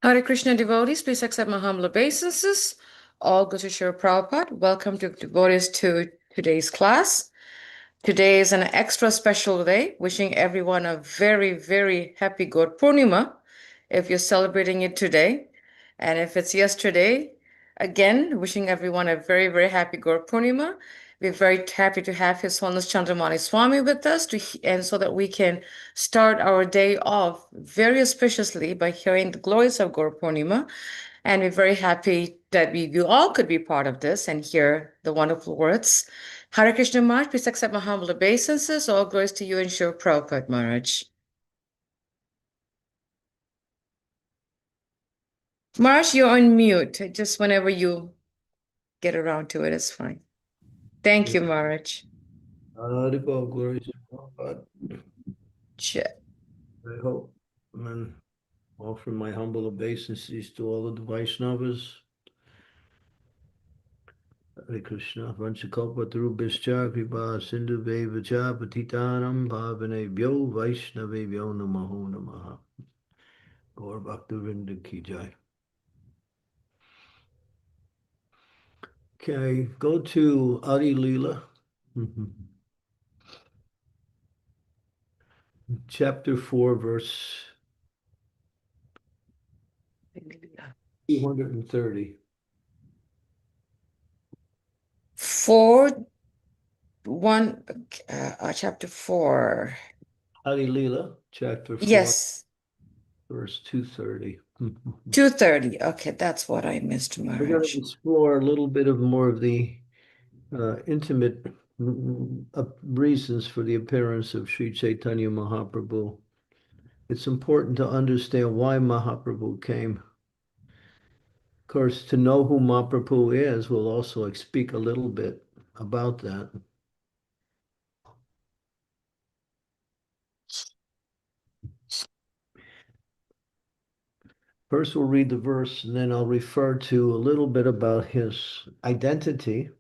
Hare Krishna devotees, please accept my humble obeisances. All good to Shri Prabhupada. Welcome to devotees to today's class. Today is an extra special day, wishing everyone a very, very happy Gaura Purnima if you're celebrating it today. And if it's yesterday, again, wishing everyone a very, very happy Gaura Purnima. We're very happy to have His Holiness Candramauli Swami with us, and so that we can start our day off very auspiciously by hearing the glories of Gaura Purnima. And we're very happy that you all could be part of this and hear the wonderful words. Hare Krishna Maharaj, please accept my humble obeisances. All glories to you and Shri Prabhupada Maharaj. Maharaj, you're on mute. Just whenever you get around to it, it's fine. Thank you, Maharaj. Glories of Gaura. I hope and offer my humble obeisances to all of the Vaishnavas. Hare Krishna, Vanchakalpatarubhishcha, Kripa Sindhu Vevacha, Patitanam Bhavanebhyo Vaishnavebhyo Namaho Namaha. Gaur Bhaktivinoda Ki Jai. Okay, go to Adi Leela. Chapter 4, verse 230. chapter 4. Adi Leela, chapter 4. Yes. Verse 230. 230. Okay, that's what I missed, Maharaj. We're going to explore a little bit of more of the intimate reasons for the appearance of Sri Chaitanya Mahaprabhu. It's important to understand why Mahaprabhu came. Of course, to know who Mahaprabhu is, we'll also speak a little bit about that. First, we'll read the verse, and then I'll refer to a little bit about his identity,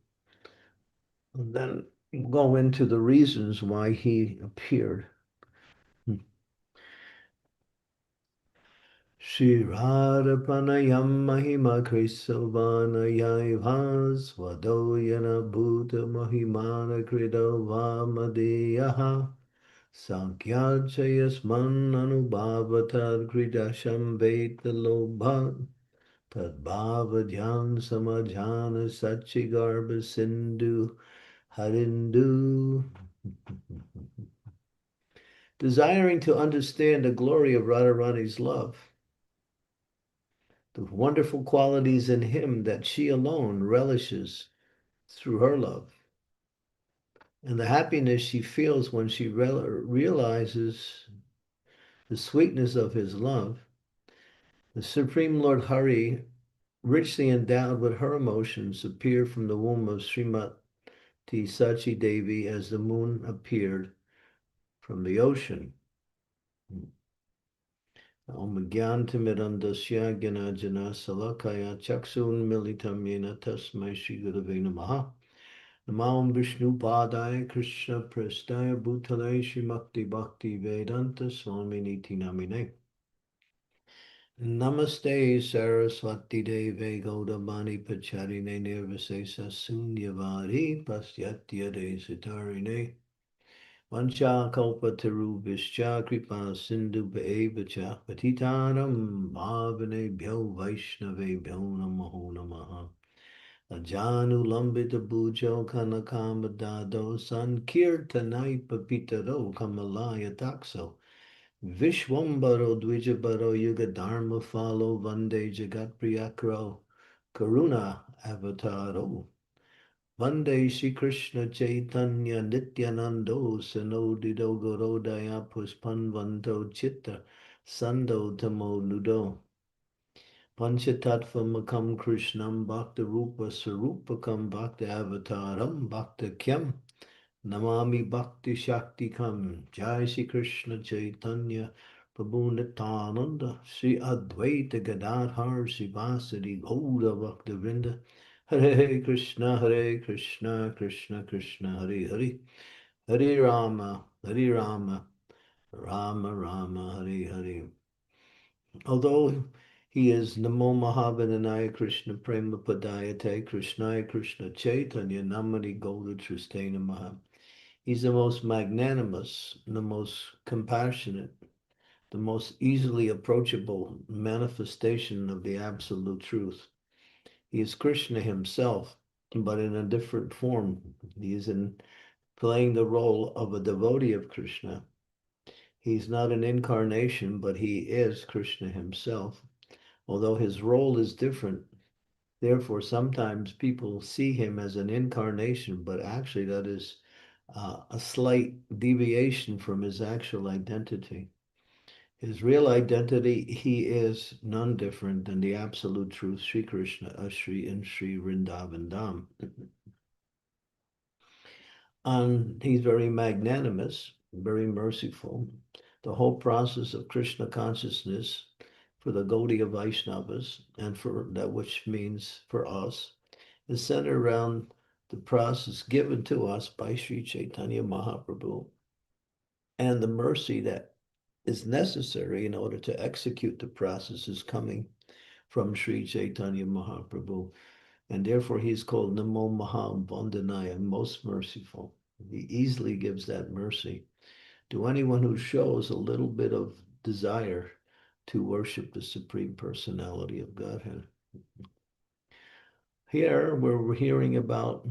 and then go into the reasons why he appeared. Shri Radhapanayam Mahima Krisavanayai Vasvadoyana Bhuta Mahimana Krido Vamadeyaha Sankyachayasman Anubhavatad Kridasham Vetalobha Tadbhavadhyan Samajhana Sachigarbha Sindhu Harindu. Desiring to understand the glory of Radharani's love, the wonderful qualities in him that she alone relishes through her love, and the happiness she feels when she realizes the sweetness of his love, the Supreme Lord Hari, richly endowed with her emotions, appeared from the womb of Srimati Sachi Devi as the moon appeared from the ocean. Om Gyantimirandasya Gyanajana Salakaya Chaksun Militam Yena Tasmai Shri Gurave Namaha. Namam Vishnu Padaya Krishna Prestaya Bhutale Shrimakti Bhakti Vedanta Swami Niti Namine. Namaste Saraswati Deve Gaudamani Pacharine Nirvasesa Sunyavari Pasyatya Desitarine. Vancha kalpa tarubhischa kripa sindhu bhaja patitanam bhavane bhyo vaishnave bhyo namaho namaha. Ajanu lambita bhujo kanakama dado sankirtanai papitaro kamalaya takso. Vishwambaro dvijabaro yuga dharma follow vande jagat priyakro karuna avataro. Vande Shri Krishna Chaitanya Nityanando Sanodido Gorodaya Puspanvanto Chitta Sando Tamo Ludo Panchatattva Makam Krishnam Bhakta Rupa Sarupakam Bhakta Avataram Bhakta Kyam Namami Bhakti Shakti Kam Jai Shri Krishna Chaitanya Prabhu Nityananda Shri Advaita Gadadhar Sivasadi Gaura Bhakta Vrinda Hare Krishna, Krishna Krishna, Hare Hare, Hare Rama, Rama Rama, Hare Hare. Although He is Namo Mahavananaya Krishna Prema Padayate Krishnaya Krishna Chaitanya Namani Golda Tristena Maha. He's the most magnanimous, the most compassionate, the most easily approachable manifestation of the absolute truth. He is Krishna himself, but in a different form. He is playing the role of a devotee of Krishna. He's not an incarnation, but he is Krishna himself, although his role is different. Therefore, sometimes people see him as an incarnation, but actually that is a slight deviation from his actual identity. His real identity, he is none different than the absolute truth, Sri Krishna, Ashri, and Sri Vrindavan Dham. And he's very magnanimous, very merciful. The whole process of Krishna consciousness for the Gaudiya Vaishnavas and for that which means for us is centered around the process given to us by Sri Chaitanya Mahaprabhu and the mercy that is necessary in order to execute the process is coming from Sri Chaitanya Mahaprabhu. And therefore he's called Namo Maha Vandanaya, most merciful. He easily gives that mercy to anyone who shows a little bit of desire to worship the Supreme Personality of Godhead. Here we're hearing about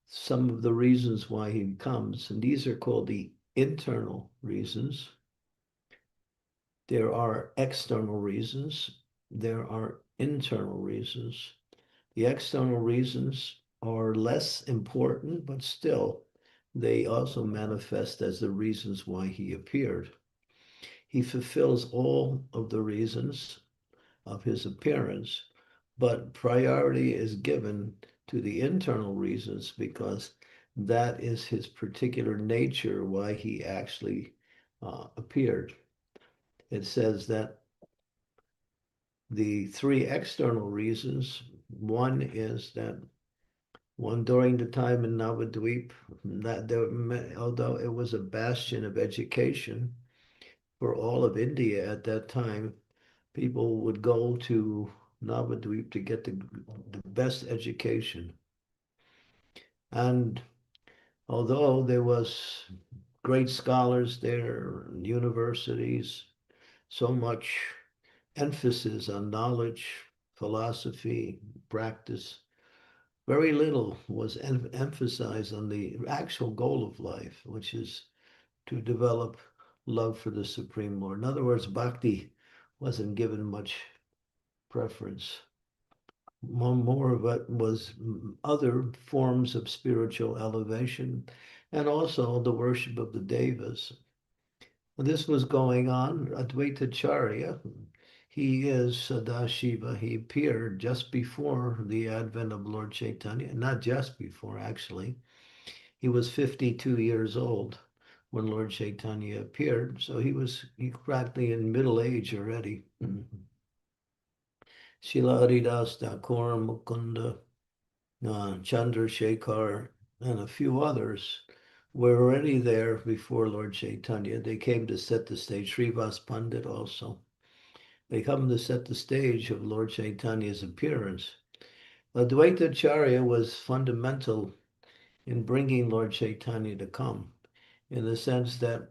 some of the reasons why he comes, and these are called the internal reasons. There are external reasons, there are internal reasons. The external reasons are less important, but still, they also manifest as the reasons why he appeared. He fulfills all of the reasons of his appearance, but priority is given to the internal reasons because that is his particular nature, why he actually appeared. It says that the three external reasons, one is that one during the time in Navadvip, that there, although it was a bastion of education for all of India at that time, people would go to Navadvip to get the best education. And although there was great scholars there, universities, so much emphasis on knowledge, philosophy, practice, very little was emphasized on the actual goal of life, which is to develop love for the Supreme Lord. In other words, bhakti wasn't given much preference. More of it was other forms of spiritual elevation and also the worship of the devas. This was going on. Advaitacharya, he is Sadashiva. He appeared just before the advent of Lord Chaitanya, not just before, actually. He was 52 years old when Lord Chaitanya appeared, so he practically in middle age already. Srila Haridas Thakur, Mukunda, Chandrasekhar, and a few others were already there before Lord Chaitanya. They came to set the stage. Srivas Pandit also. They come to set the stage of Lord Chaitanya's appearance. Advaitacharya was fundamental in bringing Lord Chaitanya to come, in the sense that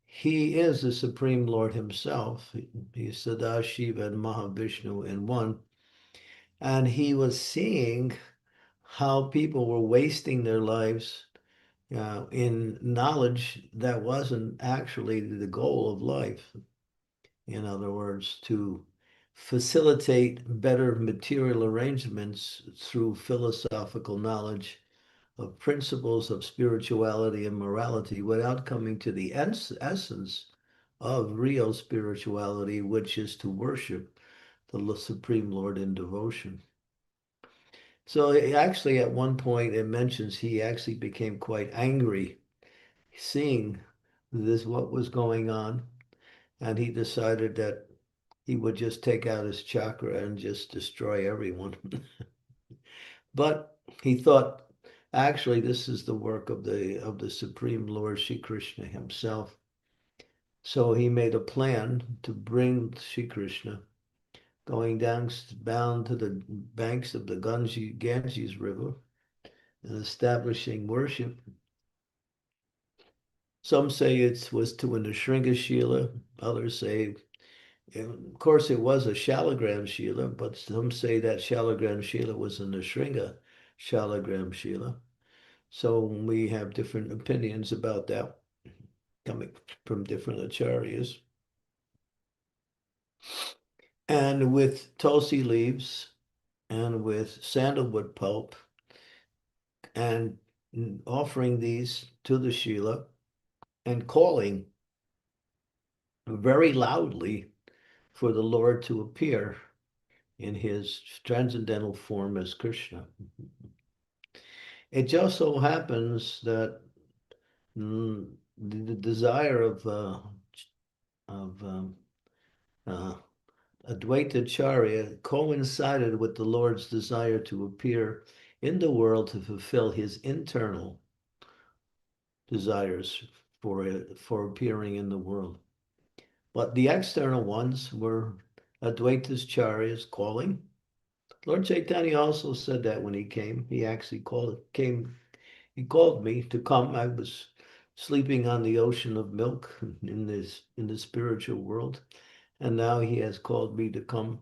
he is the Supreme Lord himself. He's Sadashiva and Mahavishnu in one. And he was seeing how people were wasting their lives in knowledge that wasn't actually the goal of life. In other words, to facilitate better material arrangements through philosophical knowledge of principles of spirituality and morality without coming to the essence of real spirituality, which is to worship the Supreme Lord in devotion. So actually, at one point, it mentions he actually became quite angry seeing this, what was going on, and he decided that he would just take out his chakra and just destroy everyone. But he thought, actually, this is the work of the Supreme Lord Sri Krishna himself. So he made a plan to bring Sri Krishna going down to the banks of the Ganges River and establishing worship. Some say it was to a Nrsinga others say, of course, it was a Shalagram Shila, but some say that Shalagram Shila was a Nrsinga Shalagram Shila. So we have different opinions about that coming from different acharyas. And with tulsi leaves and with sandalwood pulp and offering these to the Shila and calling very loudly for the Lord to appear in his transcendental form as Krishna. It just so happens that the desire of Advaita Charya coincided with the Lord's desire to appear in the world to fulfill his internal desires for appearing in the world. But the external ones were Advaita's Charya's calling. Lord Chaitanya also said that when he came. He actually he called me to come. I was sleeping on the ocean of milk in the spiritual world, and now he has called me to come.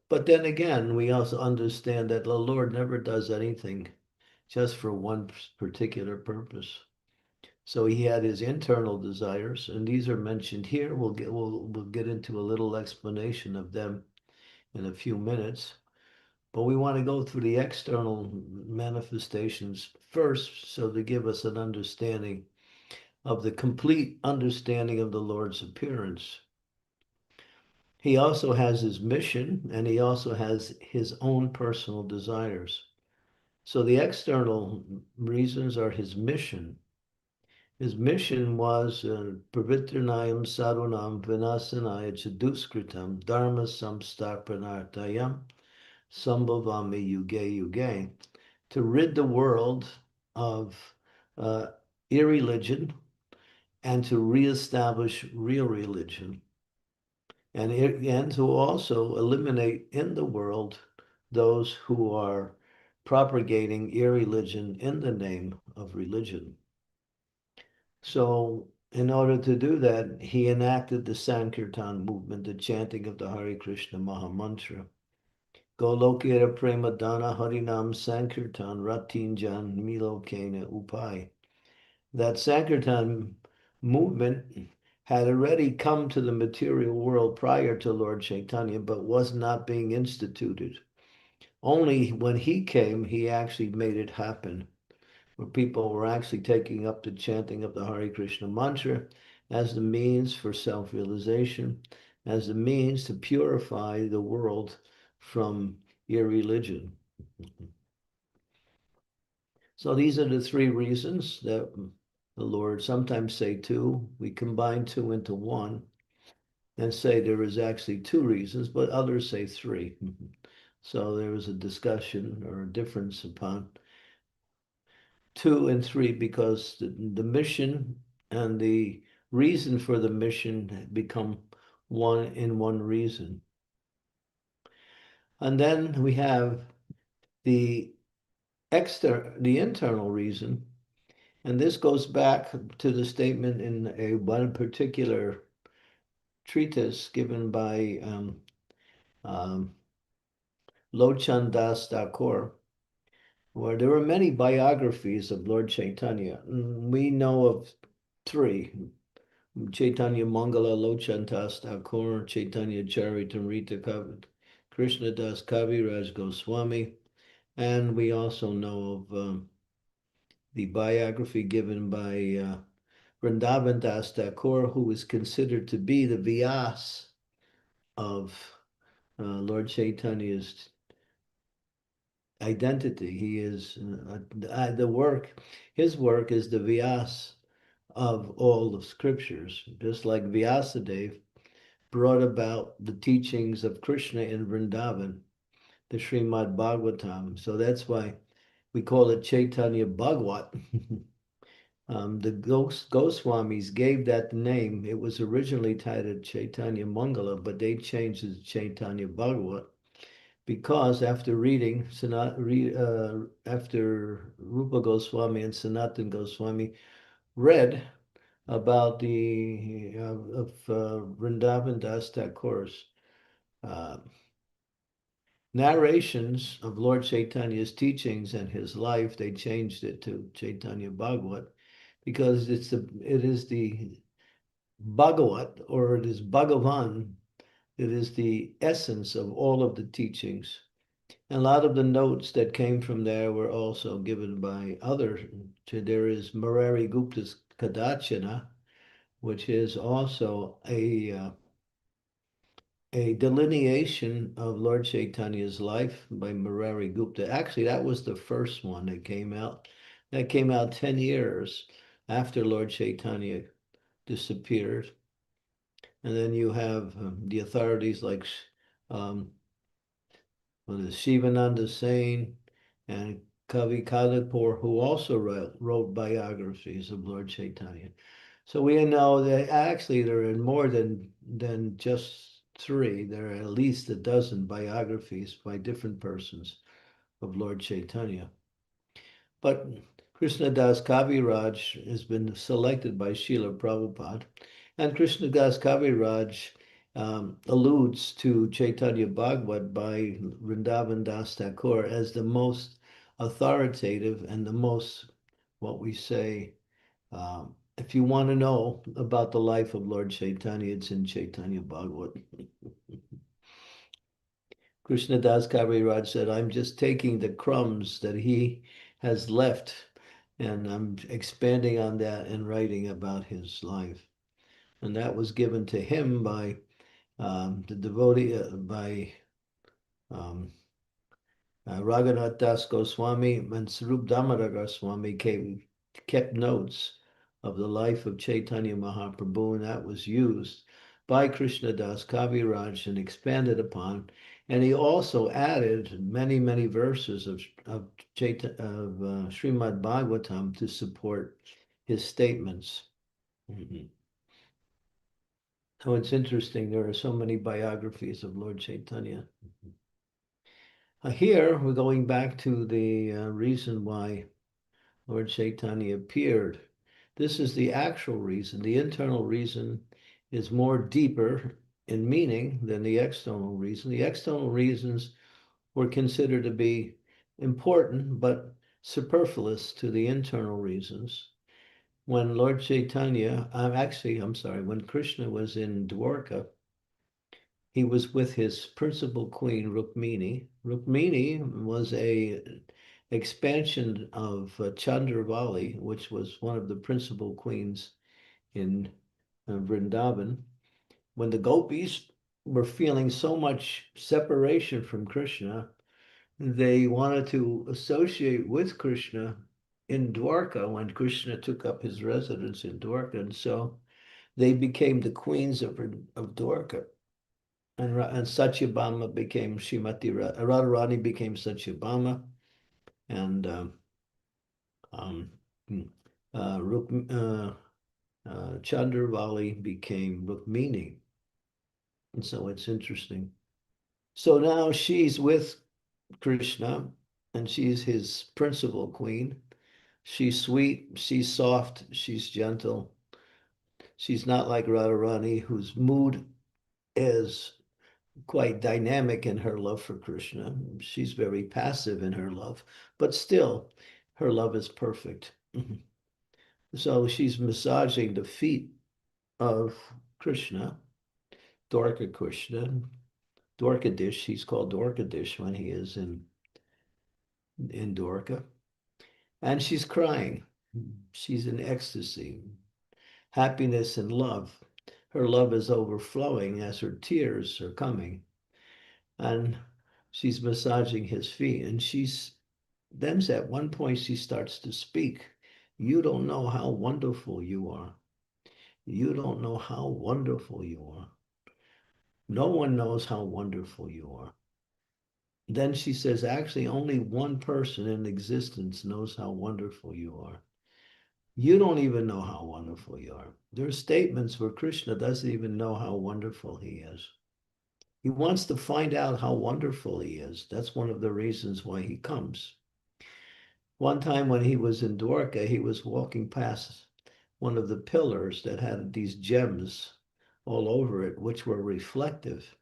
But then again, we also understand that the Lord never does anything just for one particular purpose. So he had his internal desires, and these are mentioned here. We'll get into a little explanation of them in a few minutes. But we want to go through the external manifestations first, so to give us an understanding of the complete understanding of the Lord's appearance. He also has his mission, and he also has his own personal desires. So the external reasons are his mission. His mission was Pravitranayam Sadhunam Vinasanaya Chaduskritam Dharma Samstapanartayam Sambhavami Yuge Yuge, to rid the world of irreligion and to reestablish real religion, and to also eliminate in the world those who are propagating irreligion in the name of religion. So in order to do that, he enacted the Sankirtan movement, the chanting of the Hare Krishna Maha Mantra. Golokera Prema Dana Harinam Sankirtan Ratinjan Milokena Upai. That Sankirtan movement had already come to the material world prior to Lord Chaitanya, but was not being instituted. Only when he came, he actually made it happen, where people were actually taking up the chanting of the Hare Krishna mantra as the means for self-realization, as the means to purify the world from irreligion. So these are the three reasons that the Lord, sometimes say two. We combine two into one and say there is actually two reasons, but others say three. So there is a discussion or a difference upon two and three, because the mission and the reason for the mission become one reason. And then we have the internal reason, and this goes back to the statement in one particular treatise given by Lochan Das Thakur, where there were many biographies of Lord Chaitanya. We know of three: Chaitanya Mangala Lochan Das Thakur, Chaitanya Charitamrita Krishna Das Kaviraj Goswami, and we also know of the biography given by Vrindavan Das Thakur, who is considered to be the Vyas of Lord Chaitanya's identity. He is his work is the Vyas of all the scriptures, just like Vyasadeva brought about the teachings of Krishna in Vrindavan, the Srimad Bhagavatam. So that's why we call it Chaitanya Bhagavat, The Goswamis gave that the name. It was originally titled Chaitanya Mangala, but they changed it to Chaitanya Bhagavat because after reading after Rupa Goswami and Sanatan Goswami read about the Vrindavan Das Thakur's uh, narrations of Lord Chaitanya's teachings and his life, they changed it to Chaitanya Bhagavat because it is the Bhagavat, or it is Bhagavan. It is the essence of all of the teachings. And a lot of the notes that came from there were also given by others. There is Murari Gupta's Kadachana, which is also a delineation of Lord Chaitanya's life by Murari Gupta. Actually, that was the first one that came out. That came out 10 years after Lord Chaitanya disappeared. And then you have the authorities like um, Shivananda Sain and Kavi Kadipur, who also wrote biographies of Lord Chaitanya. So we know that actually there are more than just three. There are at least a dozen biographies by different persons of Lord Chaitanya. But Krishnadas Kaviraj has been selected by Srila Prabhupada, and Krishnadas Kaviraj alludes to Chaitanya Bhagavat by Vrindavan Das Thakur as the most authoritative and the most, what we say, if you want to know about the life of Lord Chaitanya, it's in Chaitanya Bhagavat. Krishnadas Kaviraj said, I'm just taking the crumbs that he has left and I'm expanding on that and writing about his life. And that was given to him by the devotee, by um, Raghunath Das Goswami and Sarup Damodar Goswami kept notes of the life of Chaitanya Mahaprabhu, and that was used by Krishna Das Kaviraj and expanded upon. And he also added many, many verses of Srimad Bhagavatam to support his statements. Mm-hmm. So it's interesting, there are so many biographies of Lord Chaitanya. Here, we're going back to the reason why Lord Chaitanya appeared. This is the actual reason. The internal reason is more deeper in meaning than the external reason. The external reasons were considered to be important, but superfluous to the internal reasons. When Lord Chaitanya, I'm sorry, when Krishna was in Dwarka, he was with his principal queen, Rukmini. Rukmini was a expansion of Chandravali, which was one of the principal queens in Vrindavan. When the gopis were feeling so much separation from Krishna, they wanted to associate with Krishna in Dwarka when Krishna took up his residence in Dwarka. And so they became the queens of Dwarka. And Satyabhama became Shrimati Radharani became Satyabhama, and um, hmm, Chandravali became Rukmini. And so it's interesting. So now she's with Krishna, and she's his principal queen. She's sweet, she's soft, she's gentle. She's not like Radharani, whose mood is quite dynamic in her love for Krishna. She's very passive in her love, but still, her love is perfect. So she's massaging the feet of Krishna, Dwarka Krishna, Dwarkadish. He's called Dwarkadish when he is in Dwarka. And she's crying. She's in ecstasy, happiness and love. Her love is overflowing as her tears are coming. And she's massaging his feet. And then at one point she starts to speak. You don't know how wonderful you are. You don't know how wonderful you are. No one knows how wonderful you are. Then she says, actually, only one person in existence knows how wonderful you are. You don't even know how wonderful you are. There are statements where Krishna doesn't even know how wonderful he is. He wants to find out how wonderful he is. That's one of the reasons why he comes. One time when he was in Dwarka, he was walking past one of the pillars that had these gems all over it, which were reflective.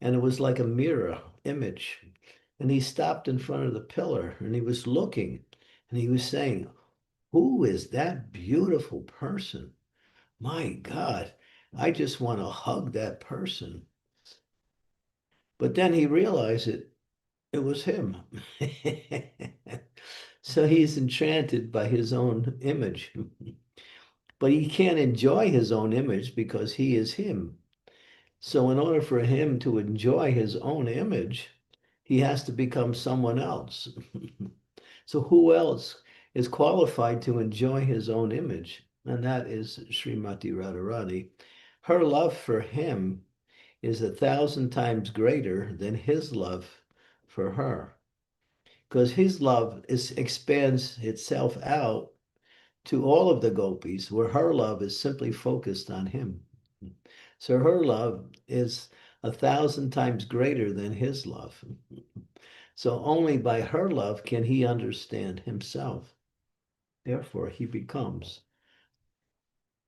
And it was like a mirror image. And he stopped in front of the pillar and he was looking and he was saying, "Who is that beautiful person? My God, I just want to hug that person." But then he realized it was him. So he's enchanted by his own image. But he can't enjoy his own image because he is him. So in order for him to enjoy his own image, he has to become someone else. So who else is qualified to enjoy his own image? And that is Srimati Radharani. Her love for him is 1,000 times greater than his love for her, because his love expands itself out to all of the gopis, where her love is simply focused on him. So her love is 1,000 times greater than his love. So only by her love can he understand himself. Therefore, he becomes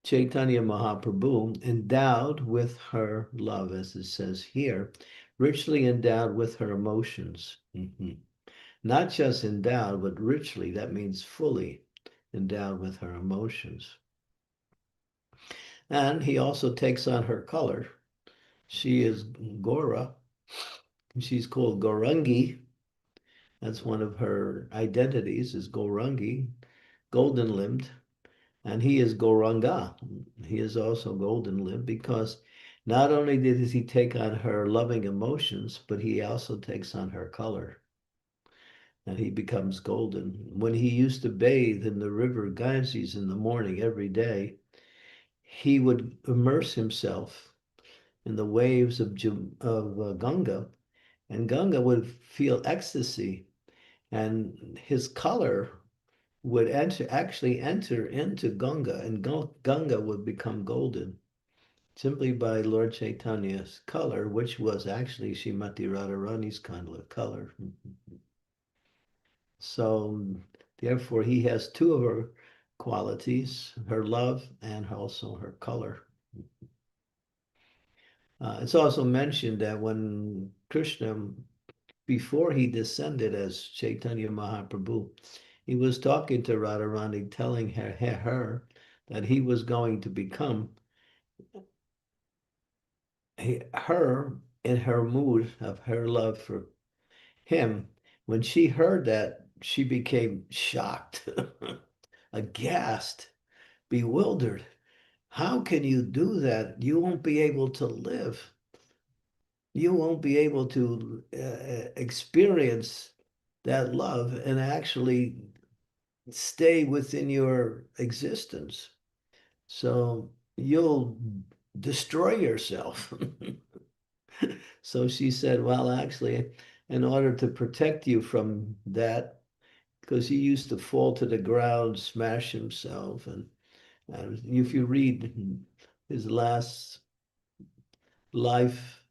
Chaitanya Mahaprabhu, endowed with her love, as it says here, richly endowed with her emotions. Not just endowed, but richly. That means fully endowed with her emotions. And he also takes on her color. She is Gaura. She's called Gaurangi. That's one of her identities, is Gaurangi, golden-limbed. And he is Gauranga. He is also golden-limbed because not only does he take on her loving emotions, but he also takes on her color. And he becomes golden. When he used to bathe in the river Ganges in the morning every day, he would immerse himself in the waves of Ganga, and Ganga would feel ecstasy, and his color would actually enter into Ganga, and Ganga would become golden simply by Lord Chaitanya's color, which was actually Srimati Radharani's color. So therefore, he has two of her qualities, her love and also her color. It's also mentioned that when Krishna, before he descended as Chaitanya Mahaprabhu, he was talking to Radharani, telling her that he was going to become her in her mood of her love for him. When she heard that, she became shocked, aghast, bewildered. How can you do that? You won't be able to live. You won't be able to experience that love and actually stay within your existence. So you'll destroy yourself. So she said, well, actually, in order to protect you from that, because he used to fall to the ground, smash himself. And if you read his last life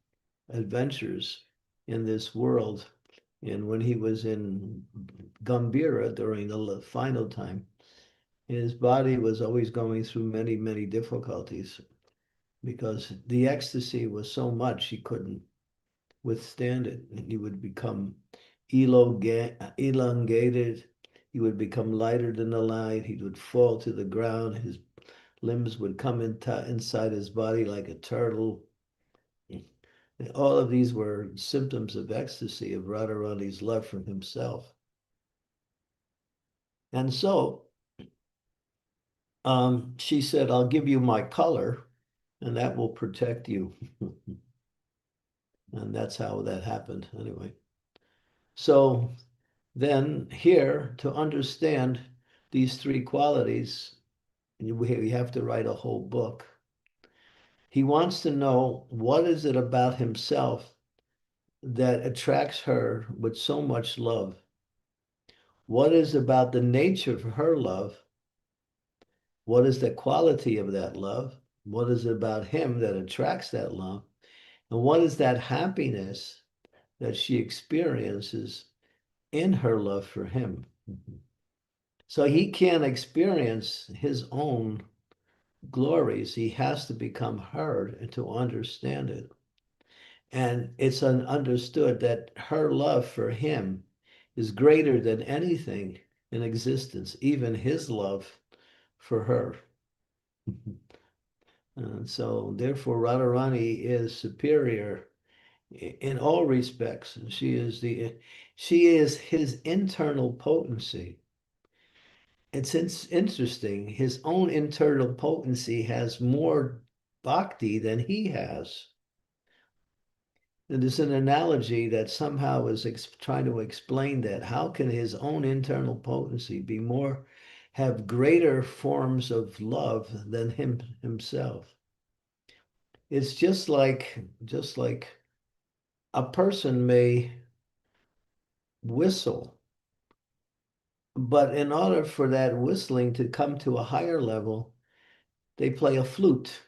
adventures in this world, and when he was in Gambhira during the final time, his body was always going through many, many difficulties because the ecstasy was so much he couldn't withstand it. And he would become elongated. He would become lighter than the light. He would fall to the ground. His limbs would come inside his body like a turtle. All of these were symptoms of ecstasy, of Radharani's love for himself. And so she said, I'll give you my color, and that will protect you. And that's how that happened, anyway. So then here, to understand these three qualities, we have to write a whole book. He wants to know, what is it about himself that attracts her with so much love? What is about the nature of her love What is the quality of that love? What is it about him that attracts that love? And what is that happiness that she experiences in her love for him? So he can't experience his own glories. He has to become her and to understand it. And it's understood that her love for him is greater than anything in existence, even his love for her. And so, therefore, Radharani is superior in all respects. She is his internal potency. It's interesting. His own internal potency has more bhakti than he has. And there's an analogy that somehow is trying to explain that. How can his own internal potency be more, have greater forms of love than himself? It's just like a person may whistle, but in order for that whistling to come to a higher level, they play a flute.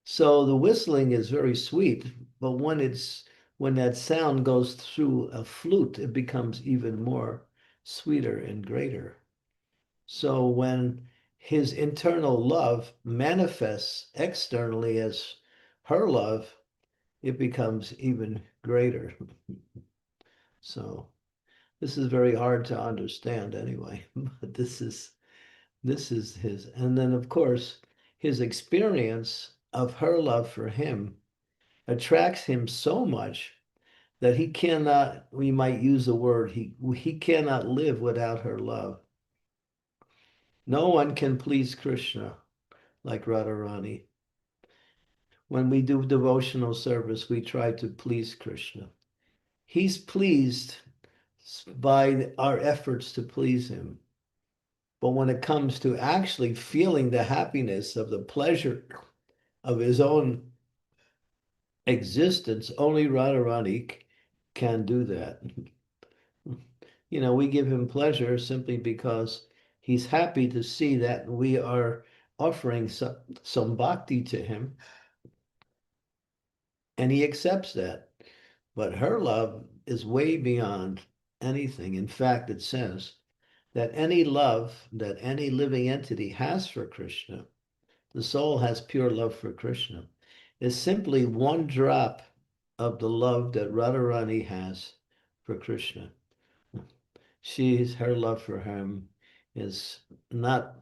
So the whistling is very sweet, but when that sound goes through a flute, it becomes even more sweeter and greater. So when his internal love manifests externally as her love, it becomes even greater. So this is very hard to understand anyway, but this is his. And then of course, his experience of her love for him attracts him so much that he cannot, we might use the word, he cannot live without her love. No one can please Krishna like Radharani. When we do devotional service, we try to please Krishna. He's pleased by our efforts to please him. But when it comes to actually feeling the happiness of the pleasure of his own existence, only Radharani can do that. We give him pleasure simply because he's happy to see that we are offering some bhakti to him, and he accepts that. But her love is way beyond anything. In fact, it says that any love that any living entity has for Krishna, the soul has pure love for Krishna, is simply one drop of the love that Radharani has for Krishna. Her love for him is not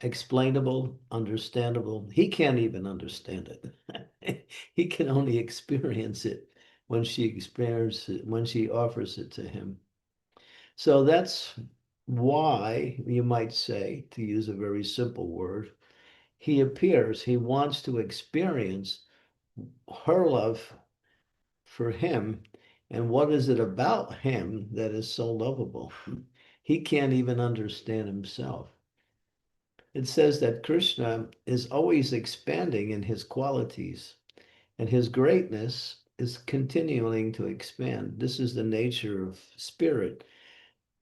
explainable, understandable. He can't even understand it. He can only experience it when she experiences it, when she offers it to him. So that's why you might say, to use a very simple word, he appears, he wants to experience her love for him. And what is it about him that is so lovable? He can't even understand himself. It says that Krishna is always expanding in his qualities, and his greatness is continuing to expand. This is the nature of spirit.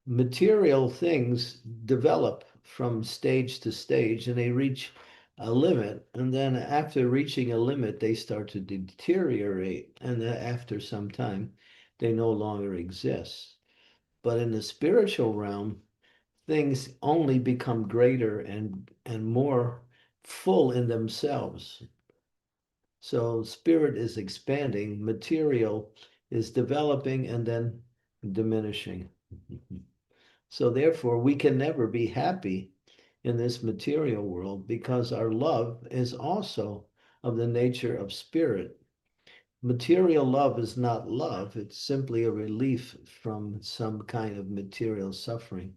Material things develop from stage to stage, and they reach a limit, and then after reaching a limit, they start to deteriorate, and then after some time, they no longer exist. But in the spiritual realm, things only become greater and more full in themselves. So spirit is expanding, material is developing and then diminishing. So therefore, we can never be happy in this material world because our love is also of the nature of spirit. Material love is not love, it's simply a relief from some kind of material suffering.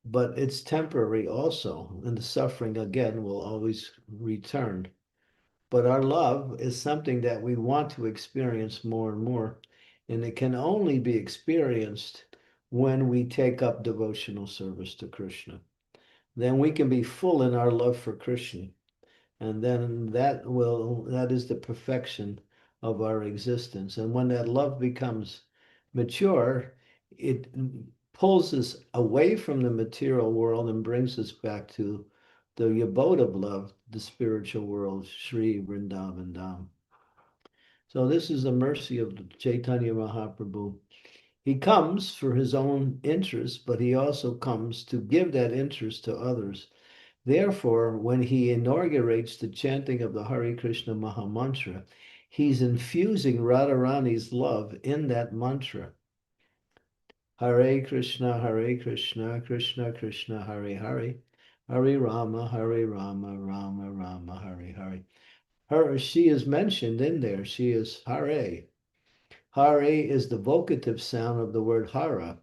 But it's temporary also, and the suffering again will always return. But our love is something that we want to experience more and more, and it can only be experienced when we take up devotional service to Krishna. Then we can be full in our love for Krishna, and then that is the perfection of our existence. And when that love becomes mature, it pulls us away from the material world and brings us back to the abode of love, the spiritual world, Sri Vrindavan Dham. So this is the mercy of Chaitanya Mahaprabhu. He comes for his own interest, but he also comes to give that interest to others. Therefore, when he inaugurates the chanting of the Hare Krishna Maha Mantra, he's infusing Radharani's love in that mantra. Hare Krishna, Krishna Krishna, Hare Hare, Hare Rama, Rama Rama, Hare Hare. She is mentioned in there. She is Hare. Hare is the vocative sound of the word Hara,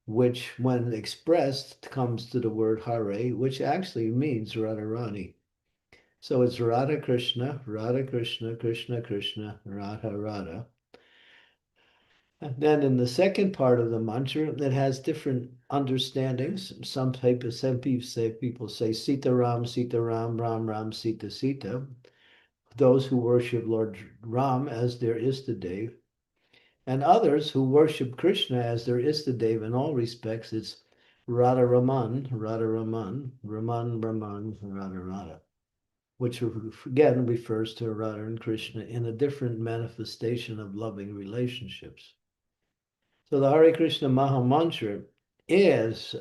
which when expressed comes to the word Hare, which actually means Radharani. So it's Radha Krishna, Krishna Krishna, Radha Radha. And then in the second part of the mantra, it has different understandings. Some people say Sita Ram, Sita Ram, Ram Ram, Sita Sita. Those who worship Lord Ram as their Istadev, and others who worship Krishna as their Istadev. In all respects, it's Radha Raman, Raman, Radha Radha, which again refers to Radha and Krishna in a different manifestation of loving relationships. So the Hare Krishna Maha Mantra is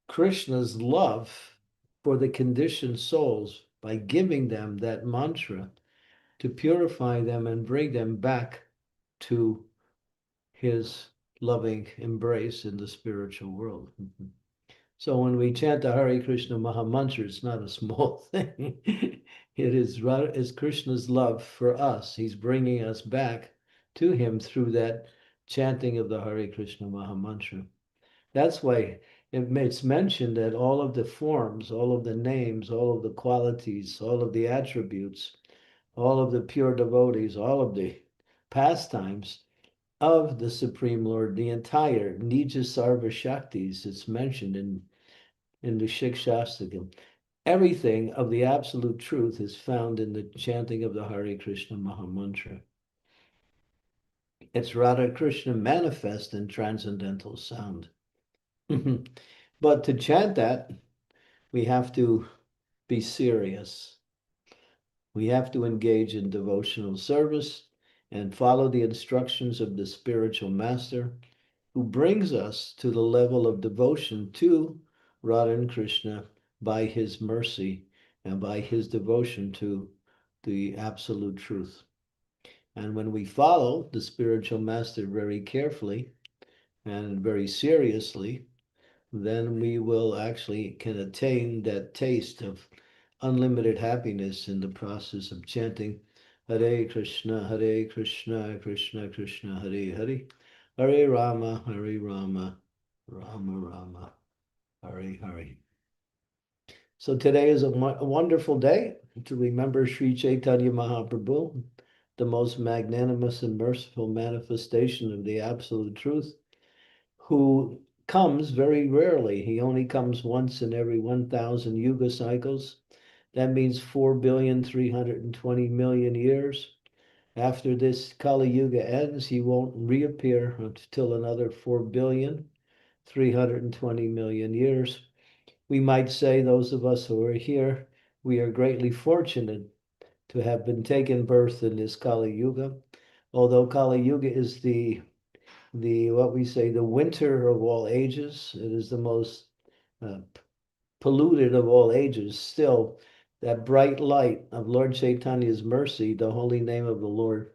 Krishna's love for the conditioned souls by giving them that mantra to purify them and bring them back to his loving embrace in the spiritual world. So when we chant the Hare Krishna Maha Mantra, it's not a small thing. It is Krishna's love for us. He's bringing us back to him through that chanting of the Hare Krishna Maha Mantra. That's why it's mentioned that all of the forms, all of the names, all of the qualities, all of the attributes, all of the pure devotees, all of the pastimes of the Supreme Lord, the entire Nija Sarva Shaktis, it's mentioned in the Shikshastakam. Everything of the absolute truth is found in the chanting of the Hare Krishna Maha Mantra. It's Radha Krishna manifest in transcendental sound. But to chant that, we have to be serious. We have to engage in devotional service and follow the instructions of the spiritual master who brings us to the level of devotion to Radha and Krishna by his mercy and by his devotion to the absolute truth. And when we follow the spiritual master very carefully and very seriously, then we will actually can attain that taste of unlimited happiness in the process of chanting Hare Krishna, Krishna Krishna, Hare Hare, Hare Rama, Rama Rama, Hare Hare. So today is a wonderful day to remember Sri Chaitanya Mahaprabhu, the most magnanimous and merciful manifestation of the absolute truth, who comes very rarely. He only comes once in every 1,000 yuga cycles. That means 4,320,000,000 years. After this Kali Yuga ends, he won't reappear until another 4,320,000,000 years. We might say, those of us who are here, we are greatly fortunate to have been taken birth in this Kali Yuga. Although Kali Yuga is the what we say, the winter of all ages. It is the most polluted of all ages. Still, that bright light of Lord Chaitanya's mercy, the holy name of the Lord,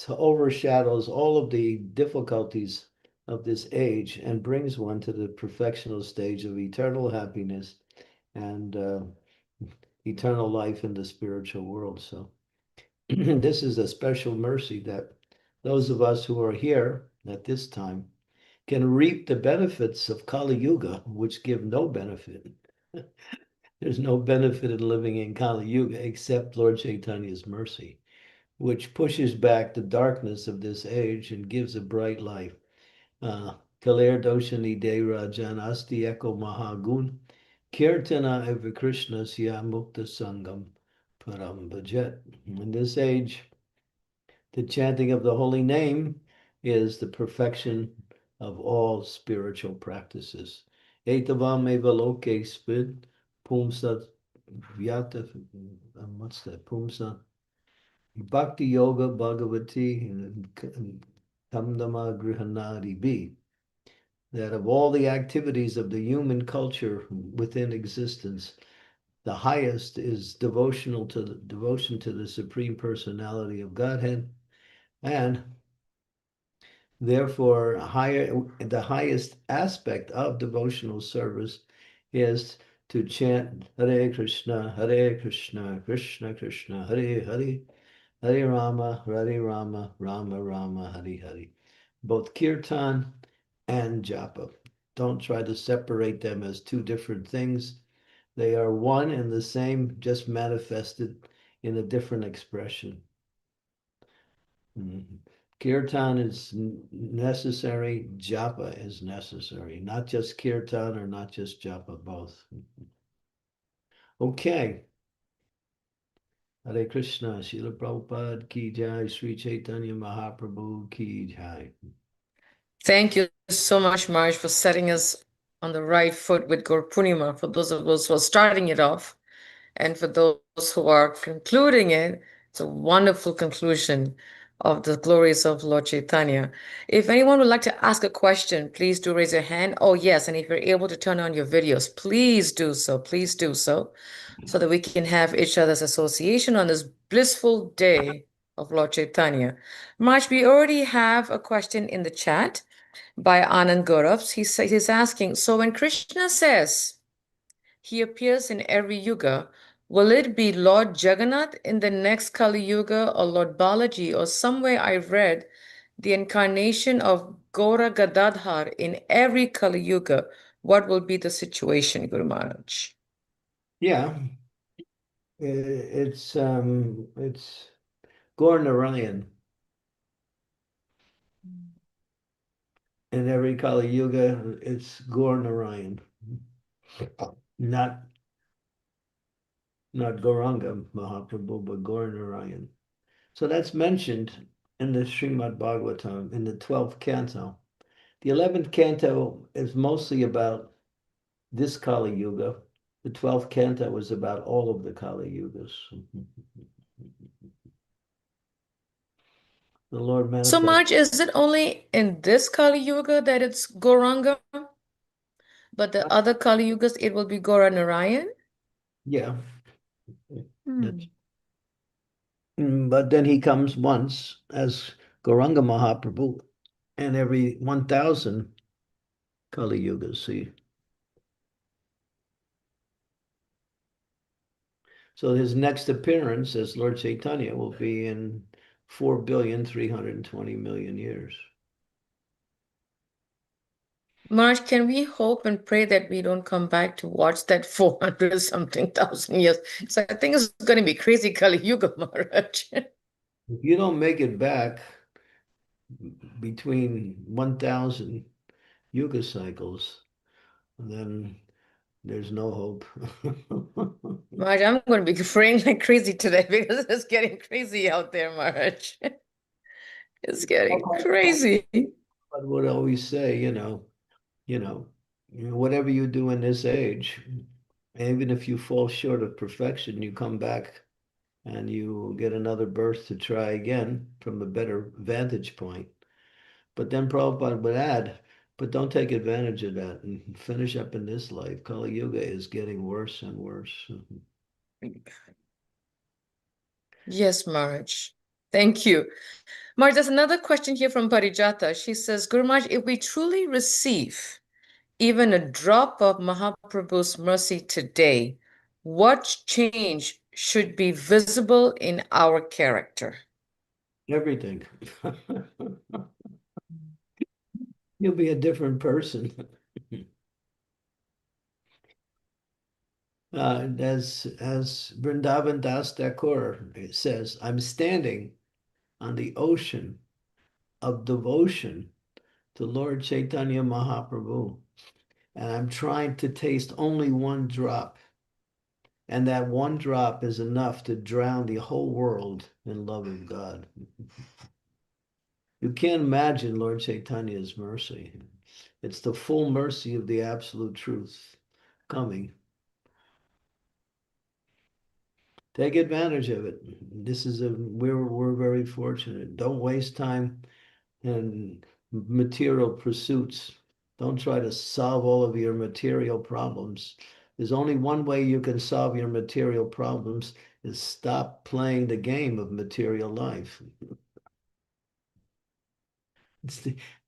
overshadows all of the difficulties of this age and brings one to the perfectional stage of eternal happiness and eternal life in the spiritual world. So this is a special mercy that those of us who are here at this time can reap the benefits of Kali Yuga, which give no benefit. There's no benefit in living in Kali Yuga except Lord Chaitanya's mercy, which pushes back the darkness of this age and gives a bright life. Kaler doshani de rajan asti eko mahagun kirtana eva Krishna siya mukta sangam param bhajet. In this age, The chanting of the holy name is the perfection of all spiritual practices. Etavam evaloke spid pumsat vyata. What's that? Pumsat Bhakti Yoga Bhagavati Kamdama Grihanadi B. That of all the activities of the human culture within existence, the highest is devotional to the devotion to the Supreme Personality of Godhead, and therefore the highest aspect of devotional service is to chant Hare Krishna, Krishna Krishna, Hare Hare, Hare Rama, Rama Rama, Hare Hare. Both kirtan and japa. Don't try to separate them as two different things. They are one and the same, just manifested in a different expression. Kirtan is necessary, japa is necessary, not just kirtan or not just japa, both. Okay. Hare Krishna, Srila Prabhupada ki jai, Sri Chaitanya Mahaprabhu ki jai. Thank you so much, Marge, for setting us on the right foot with Gaura Purnima. For those of us who are starting it off, and for those who are concluding it, it's a wonderful conclusion of the glories of Lord Chaitanya. If anyone would like to ask a question, please do raise your hand. Oh, yes, and if you're able to turn on your videos, please do so. Please do so, so that we can have each other's association on this blissful day of Lord Chaitanya. March, we already have a question in the chat by Anand Gaurav. He's asking, so when Krishna says he appears in every yuga, will it be Lord Jagannath in the next Kali Yuga or Lord Balaji, or somewhere I read the incarnation of Gaura Gadadhar in every Kali Yuga? What will be the situation, Guru Maharaj? Yeah, it's Gaur Narayan. In every Kali Yuga, it's Gaur Narayan, not Gauranga Mahaprabhu, but Gaur Narayan. So that's mentioned in the Srimad Bhagavatam in the 12th canto. The 11th canto is mostly about this Kali Yuga. The 12th canto is about all of the Kali Yugas. The Lord So, manifests. Marge, is it only in this Kali Yuga that it's Gauranga? But the other Kali Yugas, it will be Gaura Narayan? Yeah. Hmm. But then he comes once as Gauranga Mahaprabhu and every 1,000 Kali Yugas. See, so his next appearance as Lord Chaitanya will be in 4,320,000,000 years. Marge, can we hope and pray that we don't come back to watch that 400 something thousand years? So I think it's going to be crazy Kali Yuga, Maharaj. If you don't make it back between 1,000 Yuga cycles, then there's no hope. Maharaj, I'm going to be praying like crazy today because it's getting crazy out there, Maharaj. It's getting crazy. I would always say, whatever you do in this age, even if you fall short of perfection, you come back and you get another birth to try again from a better vantage point. But then Prabhupada would add, but don't take advantage of that and finish up in this life. Kali Yuga is getting worse and worse. Yes, Maharaj. Thank you. Maharaj, there's another question here from Parijata. She says, Guru Maharaj, if we truly receive even a drop of Mahaprabhu's mercy today, what change should be visible in our character? Everything. You'll be a different person. As Vrindavan Das Thakur says, I'm standing on the ocean of devotion to Lord Chaitanya Mahaprabhu, and I'm trying to taste only one drop. And that one drop is enough to drown the whole world in love of God. You can't imagine Lord Chaitanya's mercy. It's the full mercy of the absolute truth coming. Take advantage of it. We're very fortunate. Don't waste time in material pursuits. Don't try to solve all of your material problems. There's only one way you can solve your material problems is stop playing the game of material life.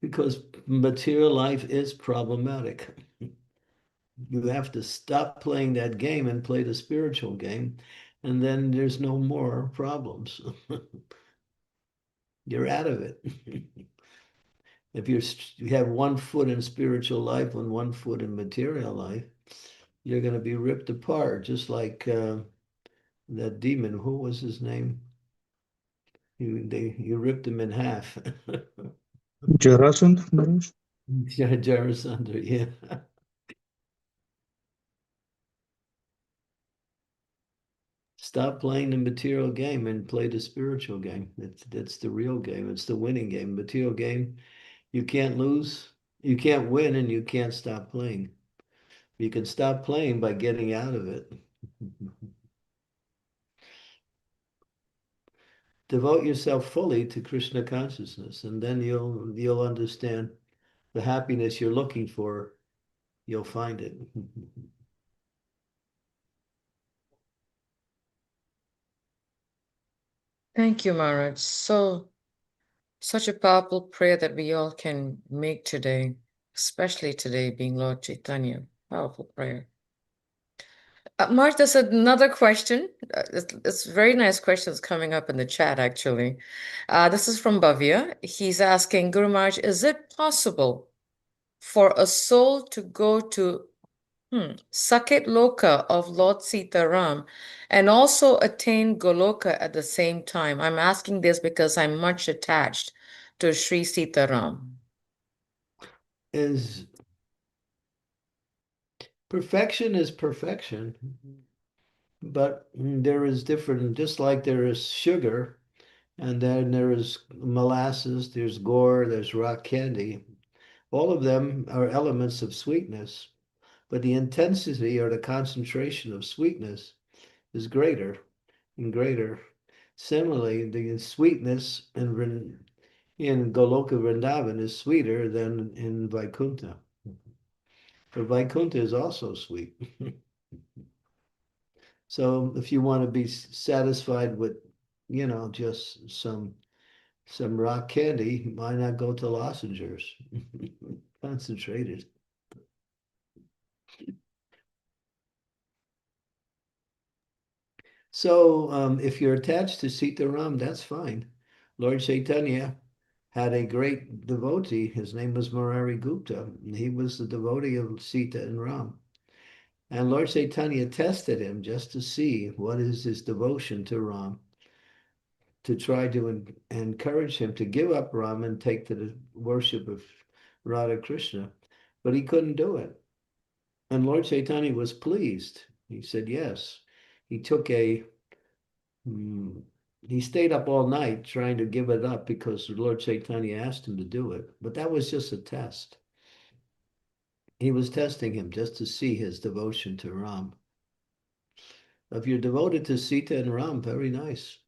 Because material life is problematic. You have to stop playing that game and play the spiritual game, and then there's no more problems. You're out of it. If you have one foot in spiritual life and one foot in material life, you're going to be ripped apart, just like that demon. Who was his name? You ripped him in half. Jarasandh, Maharaj? Jarasandha, yeah. Stop playing the material game and play the spiritual game. That's the real game. It's the winning game. Material game, you can't lose, you can't win, and you can't stop playing. You can stop playing by getting out of it. Devote yourself fully to Krishna consciousness, and then you'll understand the happiness you're looking for. You'll find it. Thank you, Maharaj. Such a powerful prayer that we all can make today, especially today being Lord Chaitanya. Powerful prayer. Mark, there's another question. It's very nice questions coming up in the chat, actually. This is from Bhavya. He's asking, Guru Maharaj, is it possible for a soul to go to Saket Loka of Lord Sitaram and also attain Goloka at the same time? I'm asking this because I'm much attached to Sri Sitaram. Perfection is perfection, but there is different, just like there is sugar, and then there is molasses, there's gore, there's rock candy. All of them are elements of sweetness, but the intensity or the concentration of sweetness is greater and greater. Similarly, the sweetness in Goloka Vrindavan is sweeter than in Vaikuntha. But Vaikuntha is also sweet. So if you want to be satisfied with, just some rock candy, why not go to lozenges? Concentrated. So if you're attached to Sita Ram, that's fine. Lord Chaitanya had a great devotee. His name was Murari Gupta. He was the devotee of Sita and Ram. And Lord Chaitanya tested him just to see what is his devotion to Ram, to try to encourage him to give up Ram and take to the worship of Radha Krishna. But he couldn't do it. And Lord Chaitanya was pleased. He said yes. He took he stayed up all night trying to give it up because Lord Chaitanya asked him to do it. But that was just a test. He was testing him just to see his devotion to Ram. If you're devoted to Sita and Ram, very nice.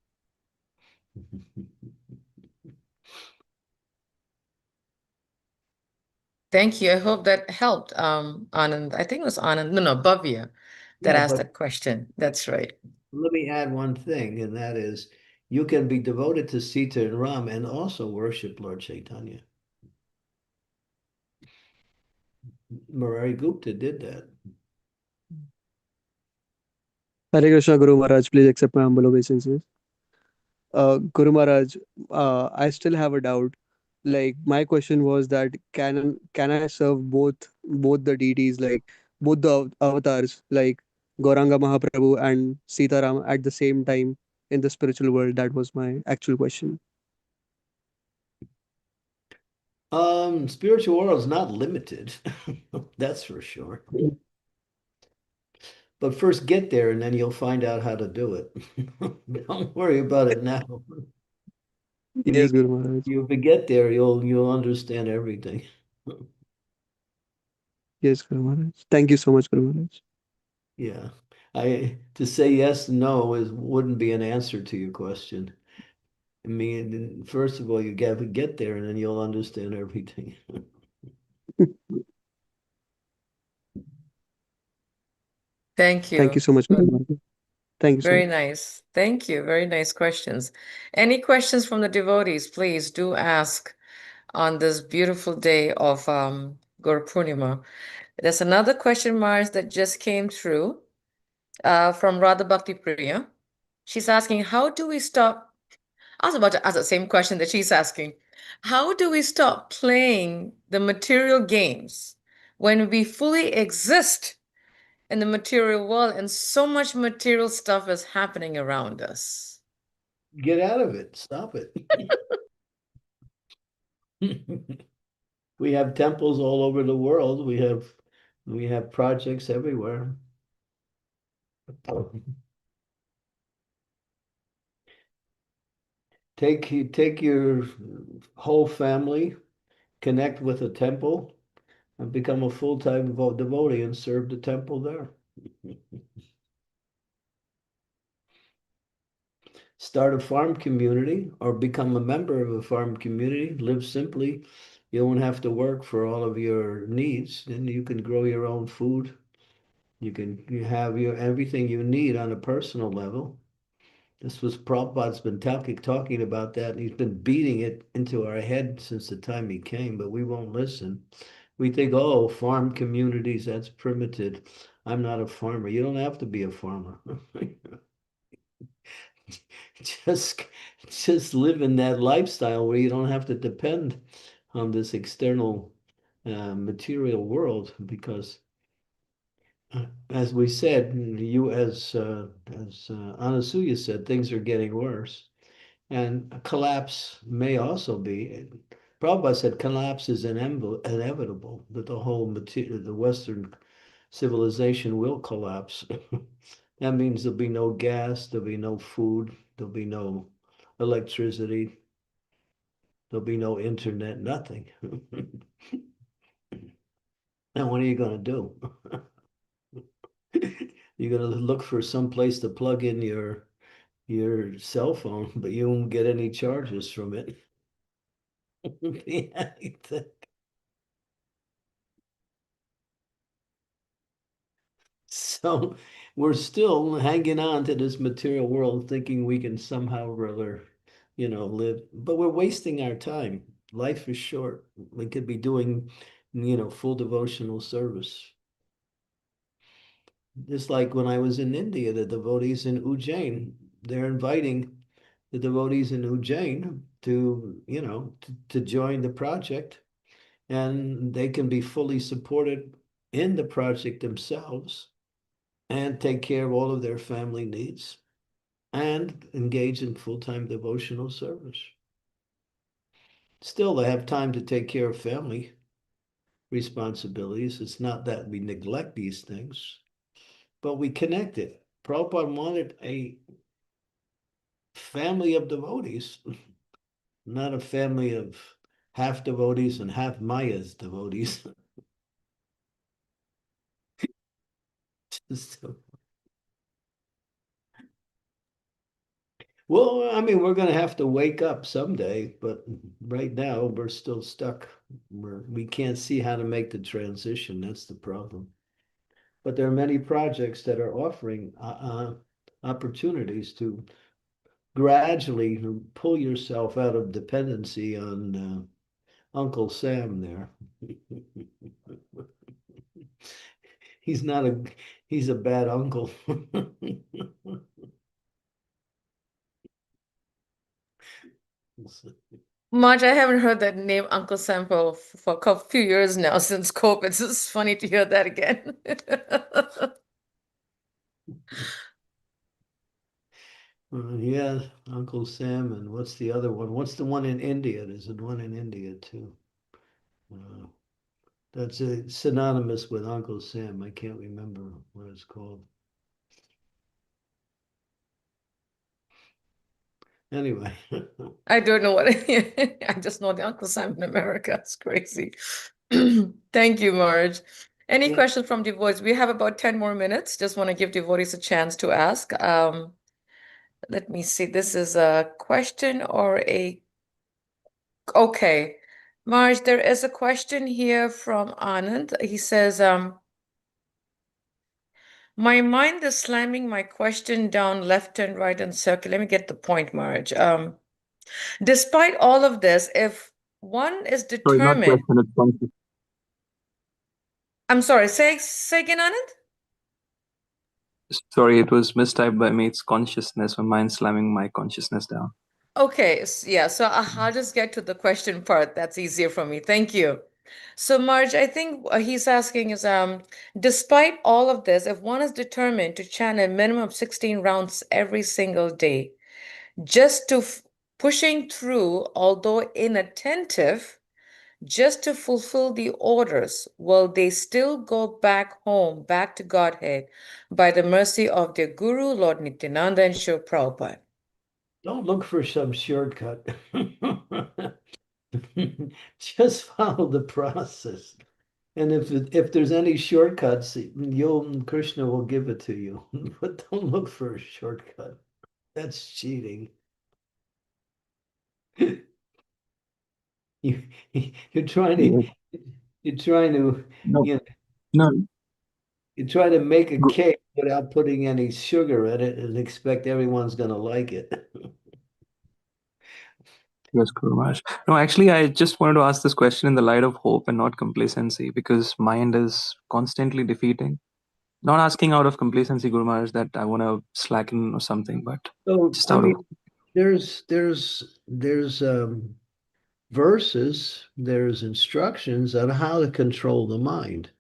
Thank you. I hope that helped. Anand, I think it was Anand, no, Bhavya that Yeah, asked but that question. That's right. let me add one thing, and that is you can be devoted to Sita and Ram and also worship Lord Chaitanya. Murari Gupta did that. Hare Krishna, Guru Maharaj. Please accept my humble obeisances. Guru Maharaj, I still have a doubt. Like my question was that can I serve both the deities, like both the avatars, like Gauranga Mahaprabhu and Sitaram at the same time in the spiritual world? That was my actual question. Spiritual world is not limited. That's for sure. But first get there and then you'll find out how to do it. Don't worry about it now. You, Yes, Guru Maharaj. you get there, you'll understand everything. Yes, Guru Maharaj. Thank you so much, Guru Maharaj. Yeah. I to say yes and no is wouldn't be an answer to your question. I mean, first of all, you got to get there and then you'll understand everything. Thank Thank you you. so much, Guru Maharaj. Thank you so Very much. nice. Thank you. Very nice questions. Any questions from the devotees, please do ask on this beautiful day of Gaura Purnima. There's another question, Mars, that just came through from Radha Bhakti Priya. She's asking, how do we stop? I was about to ask the same question that she's asking. How do we stop playing the material games when we fully exist in the material world and so much material stuff is happening around us? Get out of it. Stop it. We have temples all over the world. We have projects everywhere. Take your whole family, connect with a temple, and become a full-time devotee and serve the temple there. Start a farm community or become a member of a farm community. Live simply. You don't have to work for all of your needs. Then you can grow your own food. You have your everything you need on a personal level. This was Prabhupada's been talking about that, and he's been beating it into our head since the time he came, but we won't listen. We think, oh, farm communities, that's primitive. I'm not a farmer. You don't have to be a farmer. just just live in that lifestyle where you don't have to depend on this external material world because as we said, you as Anasuya said, things are getting worse. And a collapse may also be. Prabhupada said collapse is inevitable, that the whole material, the Western civilization will collapse. That means there'll be no gas, there'll be no food, there'll be no electricity, there'll be no internet, nothing. Now, what are you going to do? You're going to look for some place to plug in your cell phone, but you won't get any charges from it. Yeah, so we're still hanging on to this material world, thinking we can somehow or other, live, but we're wasting our time. Life is short. We could be doing, full devotional service. Just like when I was in India, the devotees in Ujjain, they're inviting the devotees in Ujjain to join the project, and they can be fully supported in the project themselves and take care of all of their family needs and engage in full-time devotional service. Still, they have time to take care of family responsibilities. It's not that we neglect these things, but we connect it. Prabhupada wanted a family of devotees, not a family of half devotees and half Maya's devotees. So, well, I mean, we're going to have to wake up someday, but right now we're still stuck. We can't see how to make the transition. That's the problem. But there are many projects that are offering opportunities to gradually pull yourself out of dependency on Uncle Sam there. He's not a, he's a bad uncle. Marge, I haven't heard that name Uncle Sam for a couple few years now since COVID. It's just funny to hear that again. Yeah, Uncle Sam, and what's the other one? What's the one in India? There's one in India too. Uh, that's synonymous with Uncle Sam. I can't remember what it's called. Anyway, I don't know what I just know the Uncle Simon in America. It's crazy. Thank you, Marge. Any yeah, questions from devotees? We have about 10 more minutes. Just want to give devotees a chance to ask. Let me see. This is a question or a okay. Marge, there is a question here from Anand. He says, my mind is slamming my question down left and right and circle. Let me get the point, Marge. Despite all of this, if one is Sorry, not determined, question, it's conscious. I'm sorry, say again, Anand? Sorry, it was mistyped by me. It's consciousness. My mind slamming my consciousness down. Okay, yeah, so I'll just get to the question part. That's easier for me. Thank you. So, Marge, I think what he's asking is, despite all of this, if one is determined to chant a minimum of 16 rounds every single day, just to pushing through, although inattentive, just to fulfill the orders, will they still go back home, back to Godhead, by the mercy of their Guru, Lord Nityananda and Srila Prabhupada? don't look for some shortcut. Just follow the process. And if there's any shortcuts, Krishna will give it to you. But don't look for a shortcut. That's cheating. You you're trying Yes. to you're trying to No, you know, no. you're trying to make a Gu- cake without putting any sugar in it and expect everyone's gonna like it. Yes, Guru Maharaj. No, actually, I just wanted to ask this question in the light of hope and not complacency, because mind is constantly defeating. Not asking out of complacency, Guru Maharaj, that I want to slacken or something, but So just I out of mean, there's verses, there's instructions on how to control the mind.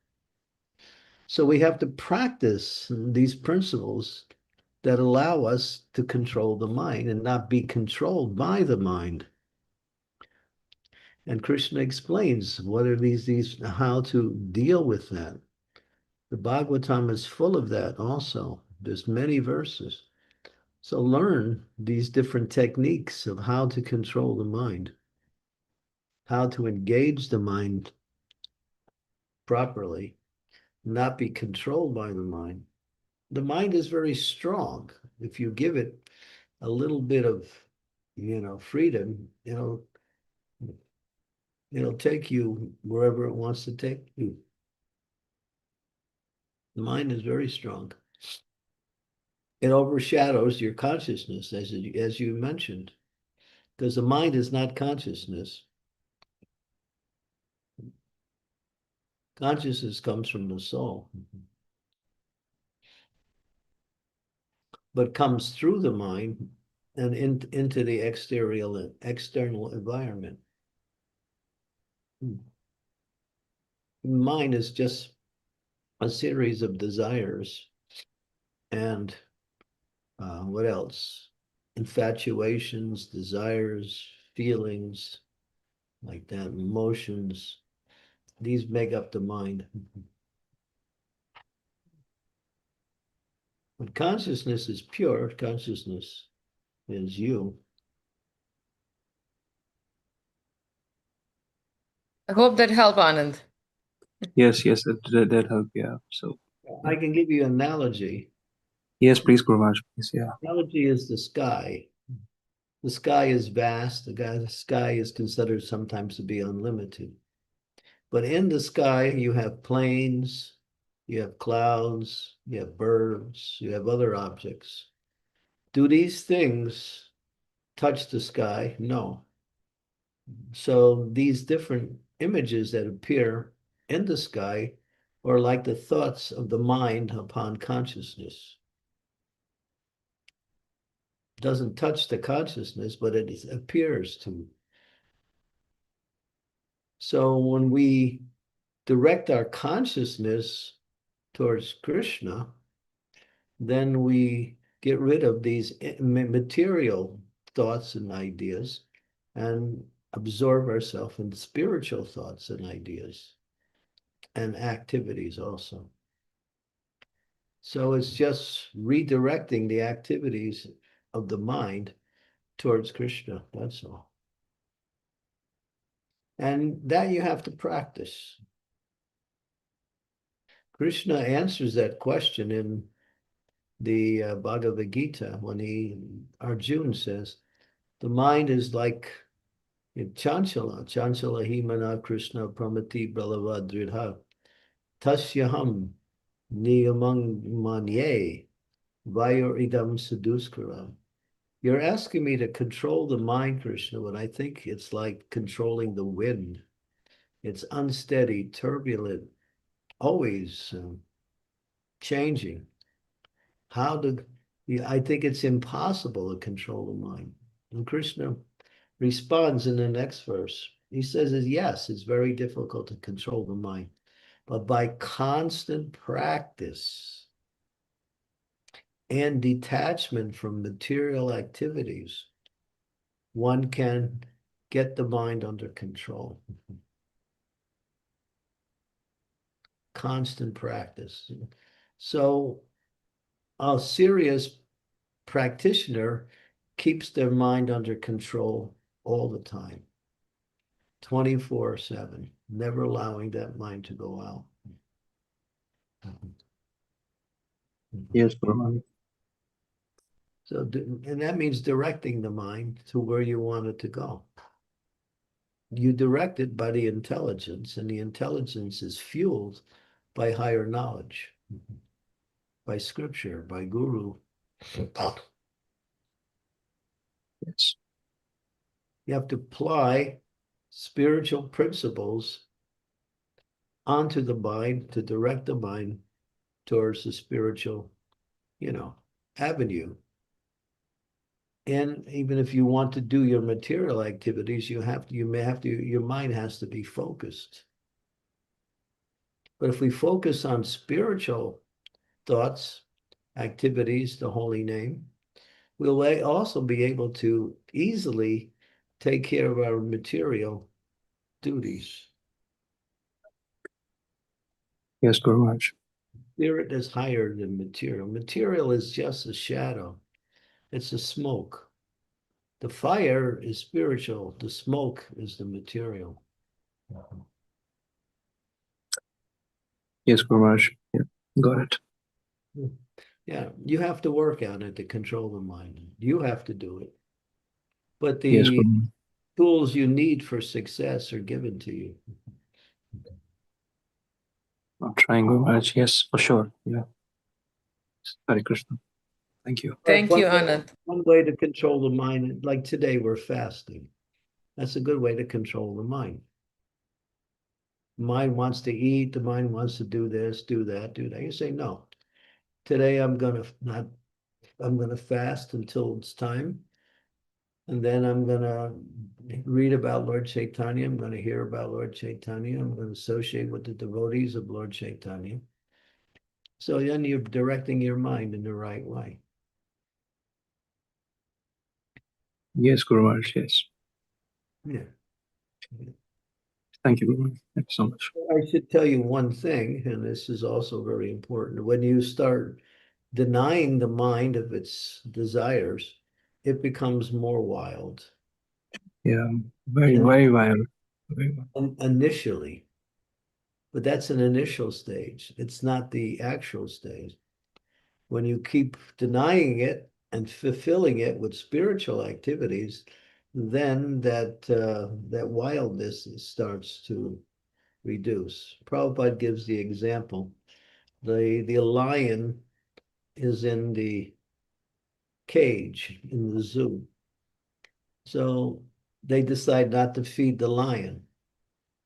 So we have to practice these principles that allow us to control the mind and not be controlled by the mind. And Krishna explains what are these how to deal with that. The Bhagavatam is full of that also. There's many verses. So learn these different techniques of how to control the mind, how to engage the mind properly, not be controlled by the mind. The mind is very strong. If you give it a little bit of, freedom, it'll take you wherever it wants to take you. The mind is very strong. It overshadows your consciousness, as you mentioned, because the mind is not consciousness. Consciousness comes from the soul, but comes through the mind and into the external environment. Mind is just a series of desires and what else? Infatuations, desires, feelings like that, emotions. These make up the mind. But consciousness is pure. Consciousness is you. I hope that helped, Anand. yes, that help. Yeah. So, yeah. I can give you an analogy. Yes, please, Guru Maharaj, please. Yeah. Analogy is the sky. The sky is vast. The sky is considered sometimes to be unlimited. But in the sky, you have planes, you have clouds, you have birds, you have other objects. Do these things touch the sky? No. So these different images that appear in the sky are like the thoughts of the mind upon consciousness. It doesn't touch the consciousness, but it appears to. So when we direct our consciousness towards Krishna, then we get rid of these material thoughts and ideas and absorb ourselves in spiritual thoughts and ideas and activities also. So it's just redirecting the activities of the mind towards Krishna. That's all. And that you have to practice. Krishna answers that question in the Bhagavad Gita when Arjuna says, the mind is like chanchala himana Krishna pramati balavadridha tasyaham niyamang manye vayor idam saduskara. You're asking me to control the mind, Krishna, when I think it's like controlling the wind. It's unsteady, turbulent, always changing. I think it's impossible to control the mind. And Krishna responds in the next verse. He says, yes, it's very difficult to control the mind, but by constant practice and detachment from material activities, one can get the mind under control. Constant practice. So a serious practitioner keeps their mind under control all the time, 24/7, never allowing that mind to go out. Yes, Guru Maharaj. So, and that means directing the mind to where you want it to go. You direct it by the intelligence, and the intelligence is fueled by higher knowledge, by scripture, by guru. Yes. You have to apply spiritual principles onto the mind to direct the mind towards the spiritual, avenue. And even if you want to do your material activities, your mind has to be focused. But if we focus on spiritual thoughts, activities, the holy name, we'll also be able to easily take care of our material duties. Yes, Guru Maharaj. Spirit is higher than material. Material is just a shadow. It's a smoke. The fire is spiritual. The smoke is the material. Yes, Guru Maharaj. Yeah, got it. Yeah, you have to work on it to control the mind. You have to do it. But Yes, the Guru Maharaj. tools you need for success are given to you. I'm trying, Guru Maharaj. Yes, for sure. Yeah. Hare Krishna. Thank you. Thank you, Anand. One way to control the mind, like today we're fasting. That's a good way to control the mind. The mind wants to eat, the mind wants to do this, do that, do that. You say, no, today I'm gonna fast until it's time. And then I'm gonna read about Lord Chaitanya. I'm gonna hear about Lord Chaitanya. I'm gonna associate with the devotees of Lord Chaitanya. So then you're directing your mind in the right way. Yes, Guru Maharaj. Yes. Yeah. Thank you, Guru Maharaj. Thank you so much. I should tell you one thing, and this is also very important. When you start denying the mind of its desires, it becomes more wild. Yeah, very, very violent. Very violent. Initially, but that's an initial stage. It's not the actual stage. When you keep denying it and fulfilling it with spiritual activities, then that wildness starts to reduce. Prabhupada gives the example. The lion is in the cage in the zoo. So they decide not to feed the lion.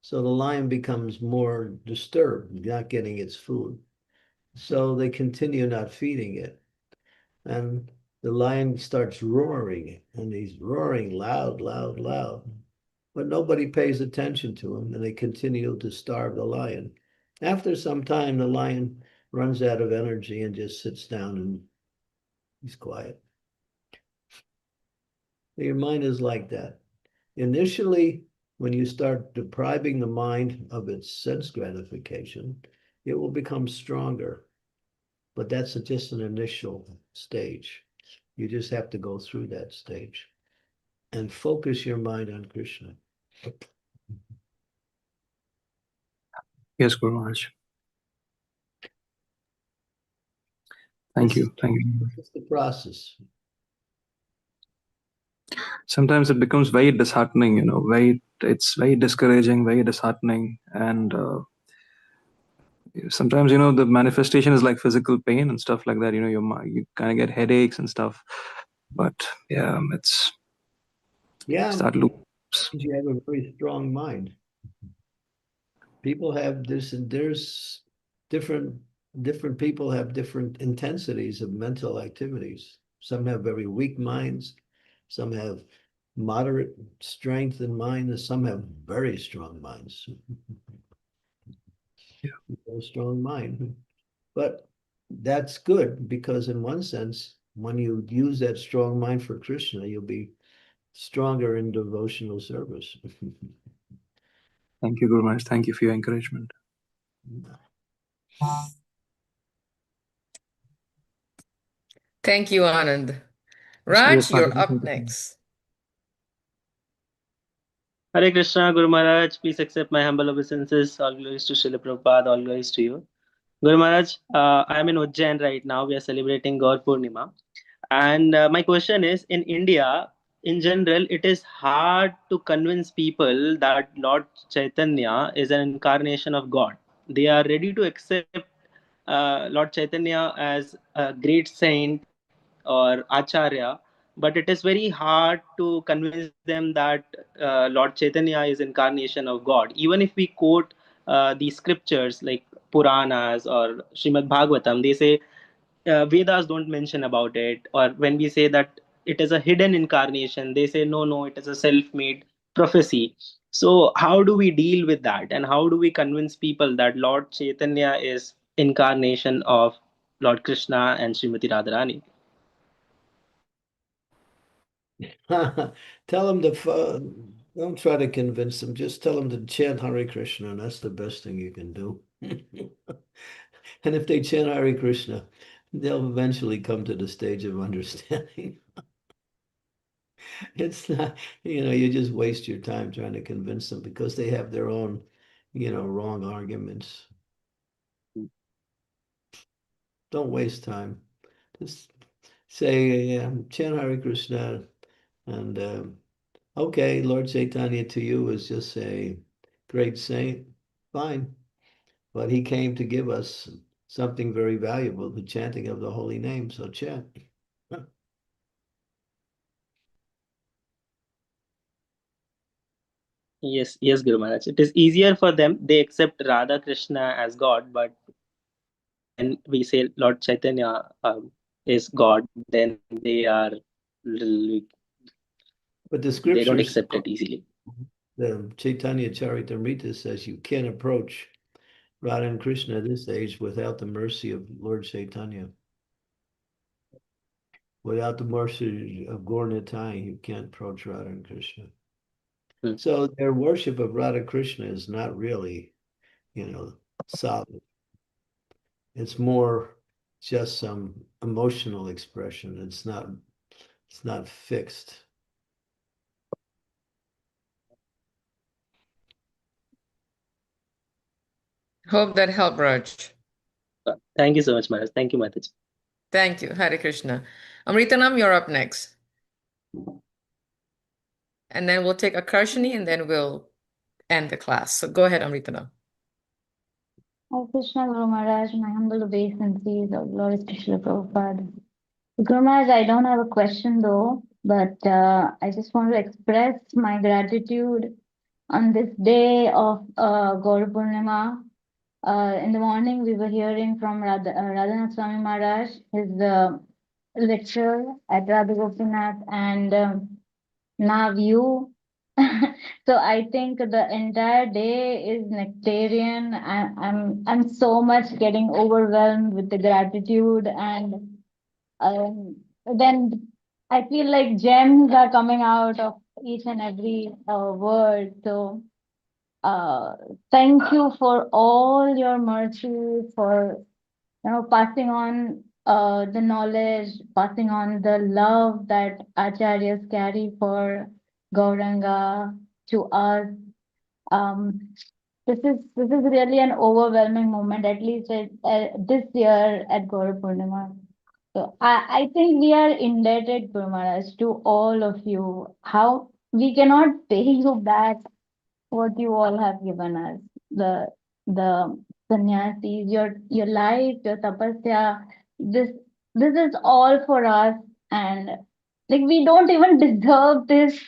So the lion becomes more disturbed, not getting its food. So they continue not feeding it. And the lion starts roaring, and he's roaring loud, loud, loud. But nobody pays attention to him, and they continue to starve the lion. After some time, the lion runs out of energy and just sits down and he's quiet. Your mind is like that. Initially, when you start depriving the mind of its sense gratification, it will become stronger. But that's just an initial stage. You just have to go through that stage. and focus your mind on Krishna. Yes, Guru Maharaj. Thank you. Thank you. It's the process. Sometimes it becomes very disheartening, it's very discouraging, very disheartening. And sometimes, the manifestation is like physical pain and stuff like that. You kind of get headaches and stuff. But yeah, it's start loops. You have a very strong mind. People have this, and there's different people have different intensities of mental activities. Some have very weak minds, some have moderate strength in mind, and some have very strong minds. A strong mind. But that's good, because in one sense, when you use that strong mind for Krishna, you'll be stronger in devotional service. Thank you, Guru Maharaj. Thank you for your encouragement. Thank you, Anand. Raj, Yes, you're Madhuri, up thank you. next. Hare Krishna, Guru Maharaj, please accept my humble obeisances. All glories to Srila Prabhupada, all glories to you. Guru Maharaj, I am in Ujjain right now. We are celebrating Gaura Purnima. And my question is, in India, in general, it is hard to convince people that Lord Chaitanya is an incarnation of God. They are ready to accept Lord Chaitanya as a great saint or acharya, but it is very hard to convince them that Lord Chaitanya is incarnation of God. Even if we quote the scriptures like Puranas or Srimad Bhagavatam, they say Vedas don't mention about it. Or when we say that it is a hidden incarnation, they say no, no, it is a self-made prophecy. So how do we deal with that, and how do we convince people that Lord Chaitanya is incarnation of Lord Krishna and Srimati Radharani? Tell them don't try to convince them. Just tell them to chant Hare Krishna, and that's the best thing you can do. And if they chant Hare Krishna, they'll eventually come to the stage of understanding. It's not, you just waste your time trying to convince them, because they have their own, wrong arguments. Don't waste time. Just say, chant Hare Krishna, and okay, Lord Chaitanya to you is just a great saint. Fine. But he came to give us something very valuable, the chanting of the holy name. So chant. Yes, yes, Guru Maharaj. It is easier for them. They accept Radha Krishna as God, but when we say Lord Chaitanya is God, then But the they don't scriptures, accept it easily. the Chaitanya Charitamrita says you can't approach Radha and Krishna at this age without the mercy of Lord Chaitanya. Without the mercy of Gaura Nitai, you can't approach Radha and Krishna. So their worship of Radha Krishna is not really, solid. It's more just some emotional expression. It's not fixed. Hope that helped, Raj. Thank you so much, Maharaj. Thank you, Mataji. Thank you, Hare Krishna. Amritanam, you're up next. And then we'll take Akarshani, and then we'll end the class. So go ahead, Amritanam. Hare Krishna, Guru Maharaj, my humble obeisances, all glories to Srila Prabhupada. Guru Maharaj, I don't have a question though, but I just want to express my gratitude on this day of Gaura Purnima. In the morning, we were hearing from Radhanath Swami Maharaj, his lecture at Radha Gopinath, and now you. So I think the entire day is nectarian. I'm so much getting overwhelmed with the gratitude, and then I feel like gems are coming out of each and every word. So uh, thank you for all your mercy, for passing on the knowledge, passing on the love that acharyas carry for Gauranga, to us. This is really an overwhelming moment, at least this year at Gaura Purnima. So I think we are indebted, Guru Maharaj, to all of you. How we cannot pay you back what you all have given us. The sannyasis, your life, your tapasya, this this is all for us, and like we don't even deserve this,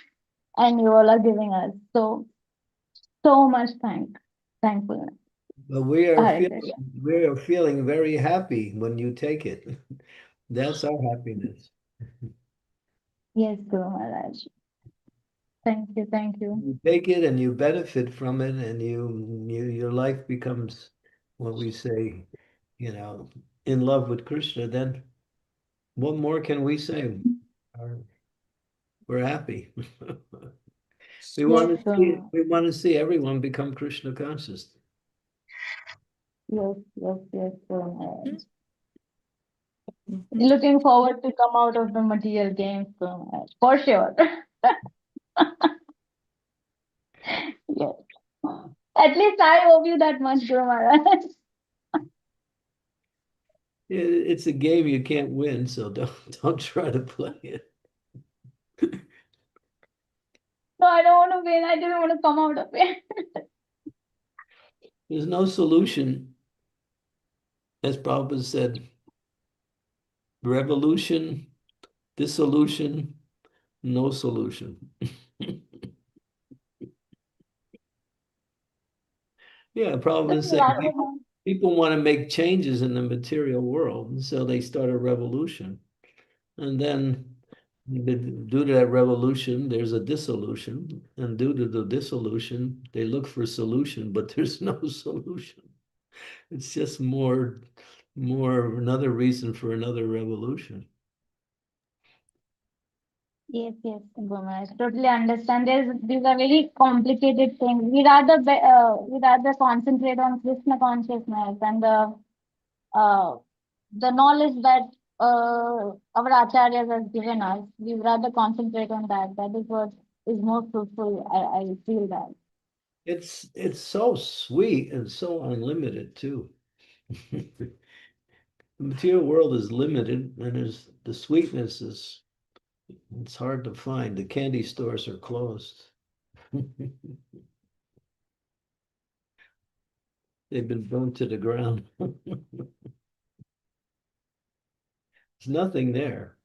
and you all are giving us so much thankfulness. But Hare Krishna. we are feeling very happy when you take it. That's our happiness. Yes, Guru Maharaj. Thank you. You take it and you benefit from it, and your life becomes what we say, in love with Krishna. Then what more can we say? We're happy. We want Yes, to Guru see Maharaj. we want to see everyone become Krishna conscious. Yes, Guru Maharaj. Mhm. Looking forward to come out of the material games, Guru Maharaj, for sure. Yes. At least I owe you that much, Guru Maharaj. It's a game you can't win, so don't try to play it. No, I don't want to win. I didn't want to come out of it. There's no solution, as Prabhupada said. Revolution, dissolution, no solution. Yeah, Prabhupada said people want to make changes in the material world, and so they start a revolution. And then due to that revolution, there's a dissolution. And due to the dissolution, they look for solution, but there's no solution. It's just more another reason for another revolution. Yes, Guru Maharaj. Totally understand. These are very complicated things. We rather concentrate on Krishna consciousness and the knowledge that our acharyas has given us. We rather concentrate on that. That is what is more fruitful. I feel that. It's so sweet and so unlimited too. The material world is limited, and the sweetness it's hard to find. The candy stores are closed. They've been burnt to the ground. There's nothing there.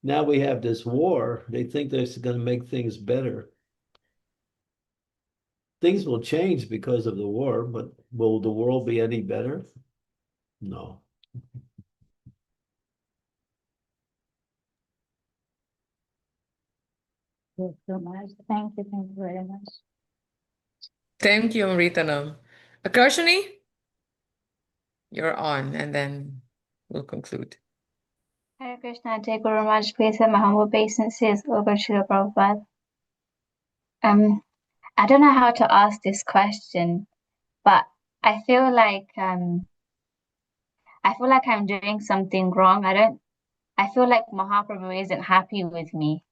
Now we have this war. They think that's going to make things better. Things will change because of the war, but will the world be any better? No. Yes, Guru Maharaj. Thank you very much. Thank you, Amritanam. Akarshani, you're on, and then we'll conclude. Hare Krishna, I take Guru Maharaj place at my humble obeisances over Srila Prabhupada. I don't know how to ask this question, but I feel like I'm doing something wrong. I feel like Mahaprabhu isn't happy with me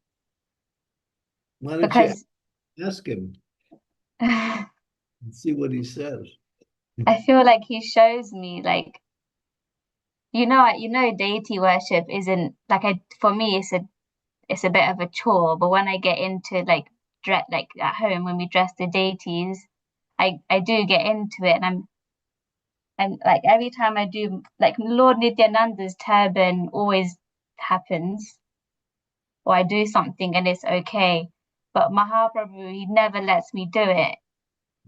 Why don't because you ask him I and see what he says? feel like he shows me like deity worship isn't like for me it's a bit of a chore, but when I get into like at home when we dress the deities, I do get into it, and like every time I do, like Lord Nityananda's turban always happens, or I do something and it's okay. But Mahaprabhu, he never lets me do it.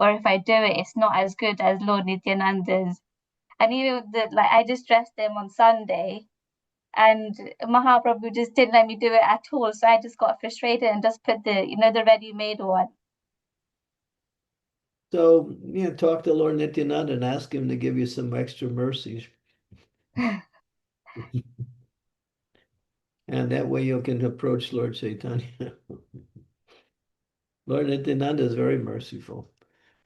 Or if I do it, it's not as good as Lord Nityananda's. And even I just dressed him on Sunday, and Mahaprabhu just didn't let me do it at all. So I just got frustrated and just put the ready-made one. So, talk to Lord Nityananda and ask him to give you some extra mercies. And that way you can approach Lord Chaitanya. Lord Nityananda is very merciful,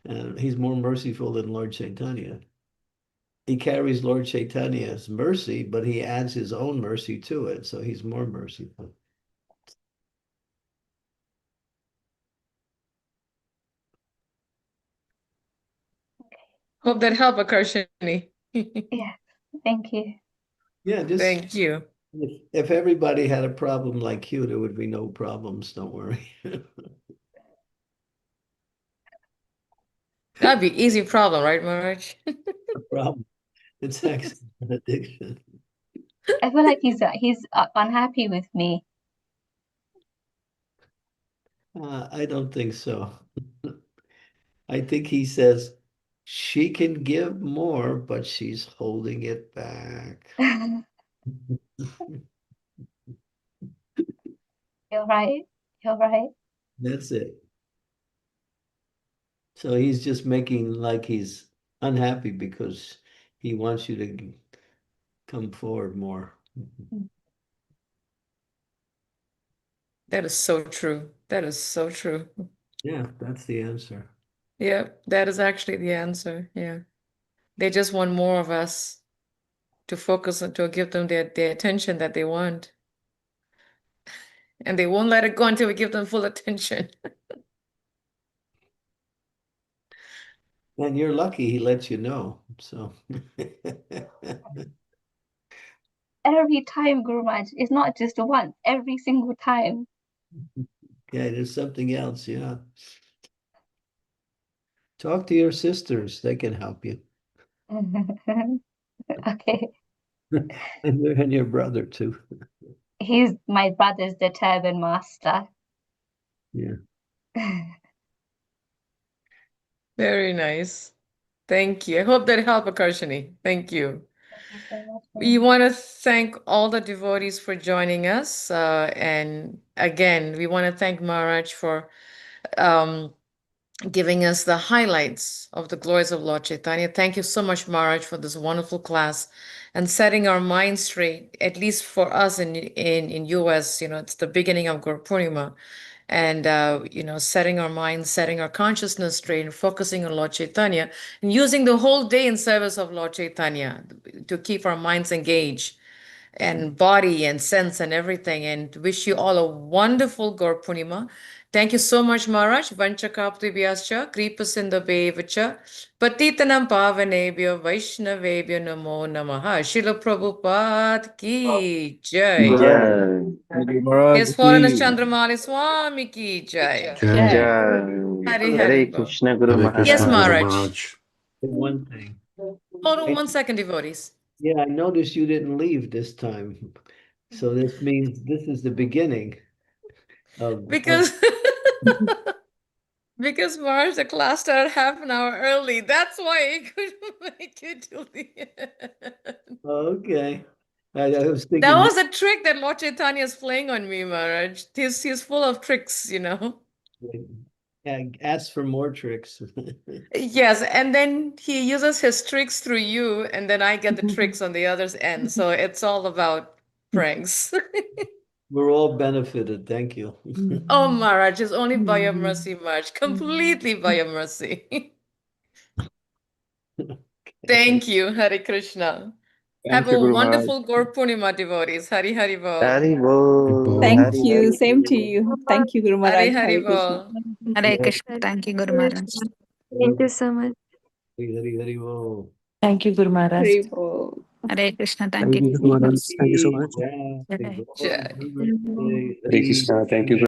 and he's more merciful than Lord Chaitanya. He carries Lord Chaitanya's mercy, but he adds his own mercy to it, so he's more merciful. Hope that helped, Akarshini. Yeah, thank you. Yeah, just Thank you. if everybody had a problem like you, there would be no problems. Don't worry. That'd be easy problem, right, Maharaj? The problem. It's actually an addiction. I feel like he's unhappy with me. I don't think so. I think he says she can give more, but she's holding it back. You're right. You're right. That's it. So he's just making like he's unhappy because he wants you to come forward more. That is so true. That is so true. Yeah, that's the answer. Yeah, that is actually the answer. Yeah. They just want more of us to focus on, to give them their attention that they want. And they won't let it go until we give them full attention. And you're lucky he lets you know. So Every time, Guru Maharaj, it's not just once, every single time. yeah, there's something else. Yeah. Talk to your sisters, they can help you. Okay. And your brother too. My brother's the turban master. Yeah. Very nice. Thank you. I hope that helped, Akarshini. Thank you. Thank you so much. We want to thank all the devotees for joining us. And again, we want to thank Maharaj for giving us the highlights of the glories of Lord Chaitanya. Thank you so much, Maharaj, for this wonderful class and setting our minds straight, at least for us in US, it's the beginning of Gaura Purnima. And, setting our minds, setting our consciousness straight and focusing on Lord Chaitanya and using the whole day in service of Lord Chaitanya to keep our minds engaged and body and sense and everything. And wish you all a wonderful Gaura Purnima. Thank you so much, Maharaj. Vanchakaptibhyascha, Kripasindabevacha, Patitanam Pavanebhyo, Vaishnavebhyo Namo Namaha. Srila Prabhupada ki jai. His Holiness Candramauli Swami ki jai. Hari Hari Bol. Krishna Guru Maharaj. Yes, Maharaj. One thing. Hold on 1 second, devotees. Yeah, I noticed you didn't leave this time. So this means this is the beginning of Because because Maharaj, the class started half an hour early. That's why he couldn't make it till the end. okay. I was thinking That was a trick that Lord Chaitanya is playing on me, Maharaj. He's full of tricks, ask for more tricks. Yes, and then he uses his tricks through you, and then I get the tricks on the other's end. So it's all about pranks. We're all benefited. Thank you. Oh, Maharaj, it's only by your mercy, Maharaj. Completely by your mercy. Thank you, Hare Krishna. Have a wonderful Gaura Purnima, devotees. Hari Hari Bol. Hari Bol. Thank you. Same to you. Thank you, Guru Hari Maharaj. Hari Hare Krishna. Bol. Hare Krishna. Thank you, Guru Maharaj. Thank you so much. Hari Hari Bol. Thank you, Guru Maharaj. Hare Bol. Hare Krishna. Thank Thank you. you so much. Thank you so much. Yeah. Jai. Hare Krishna. Thank you.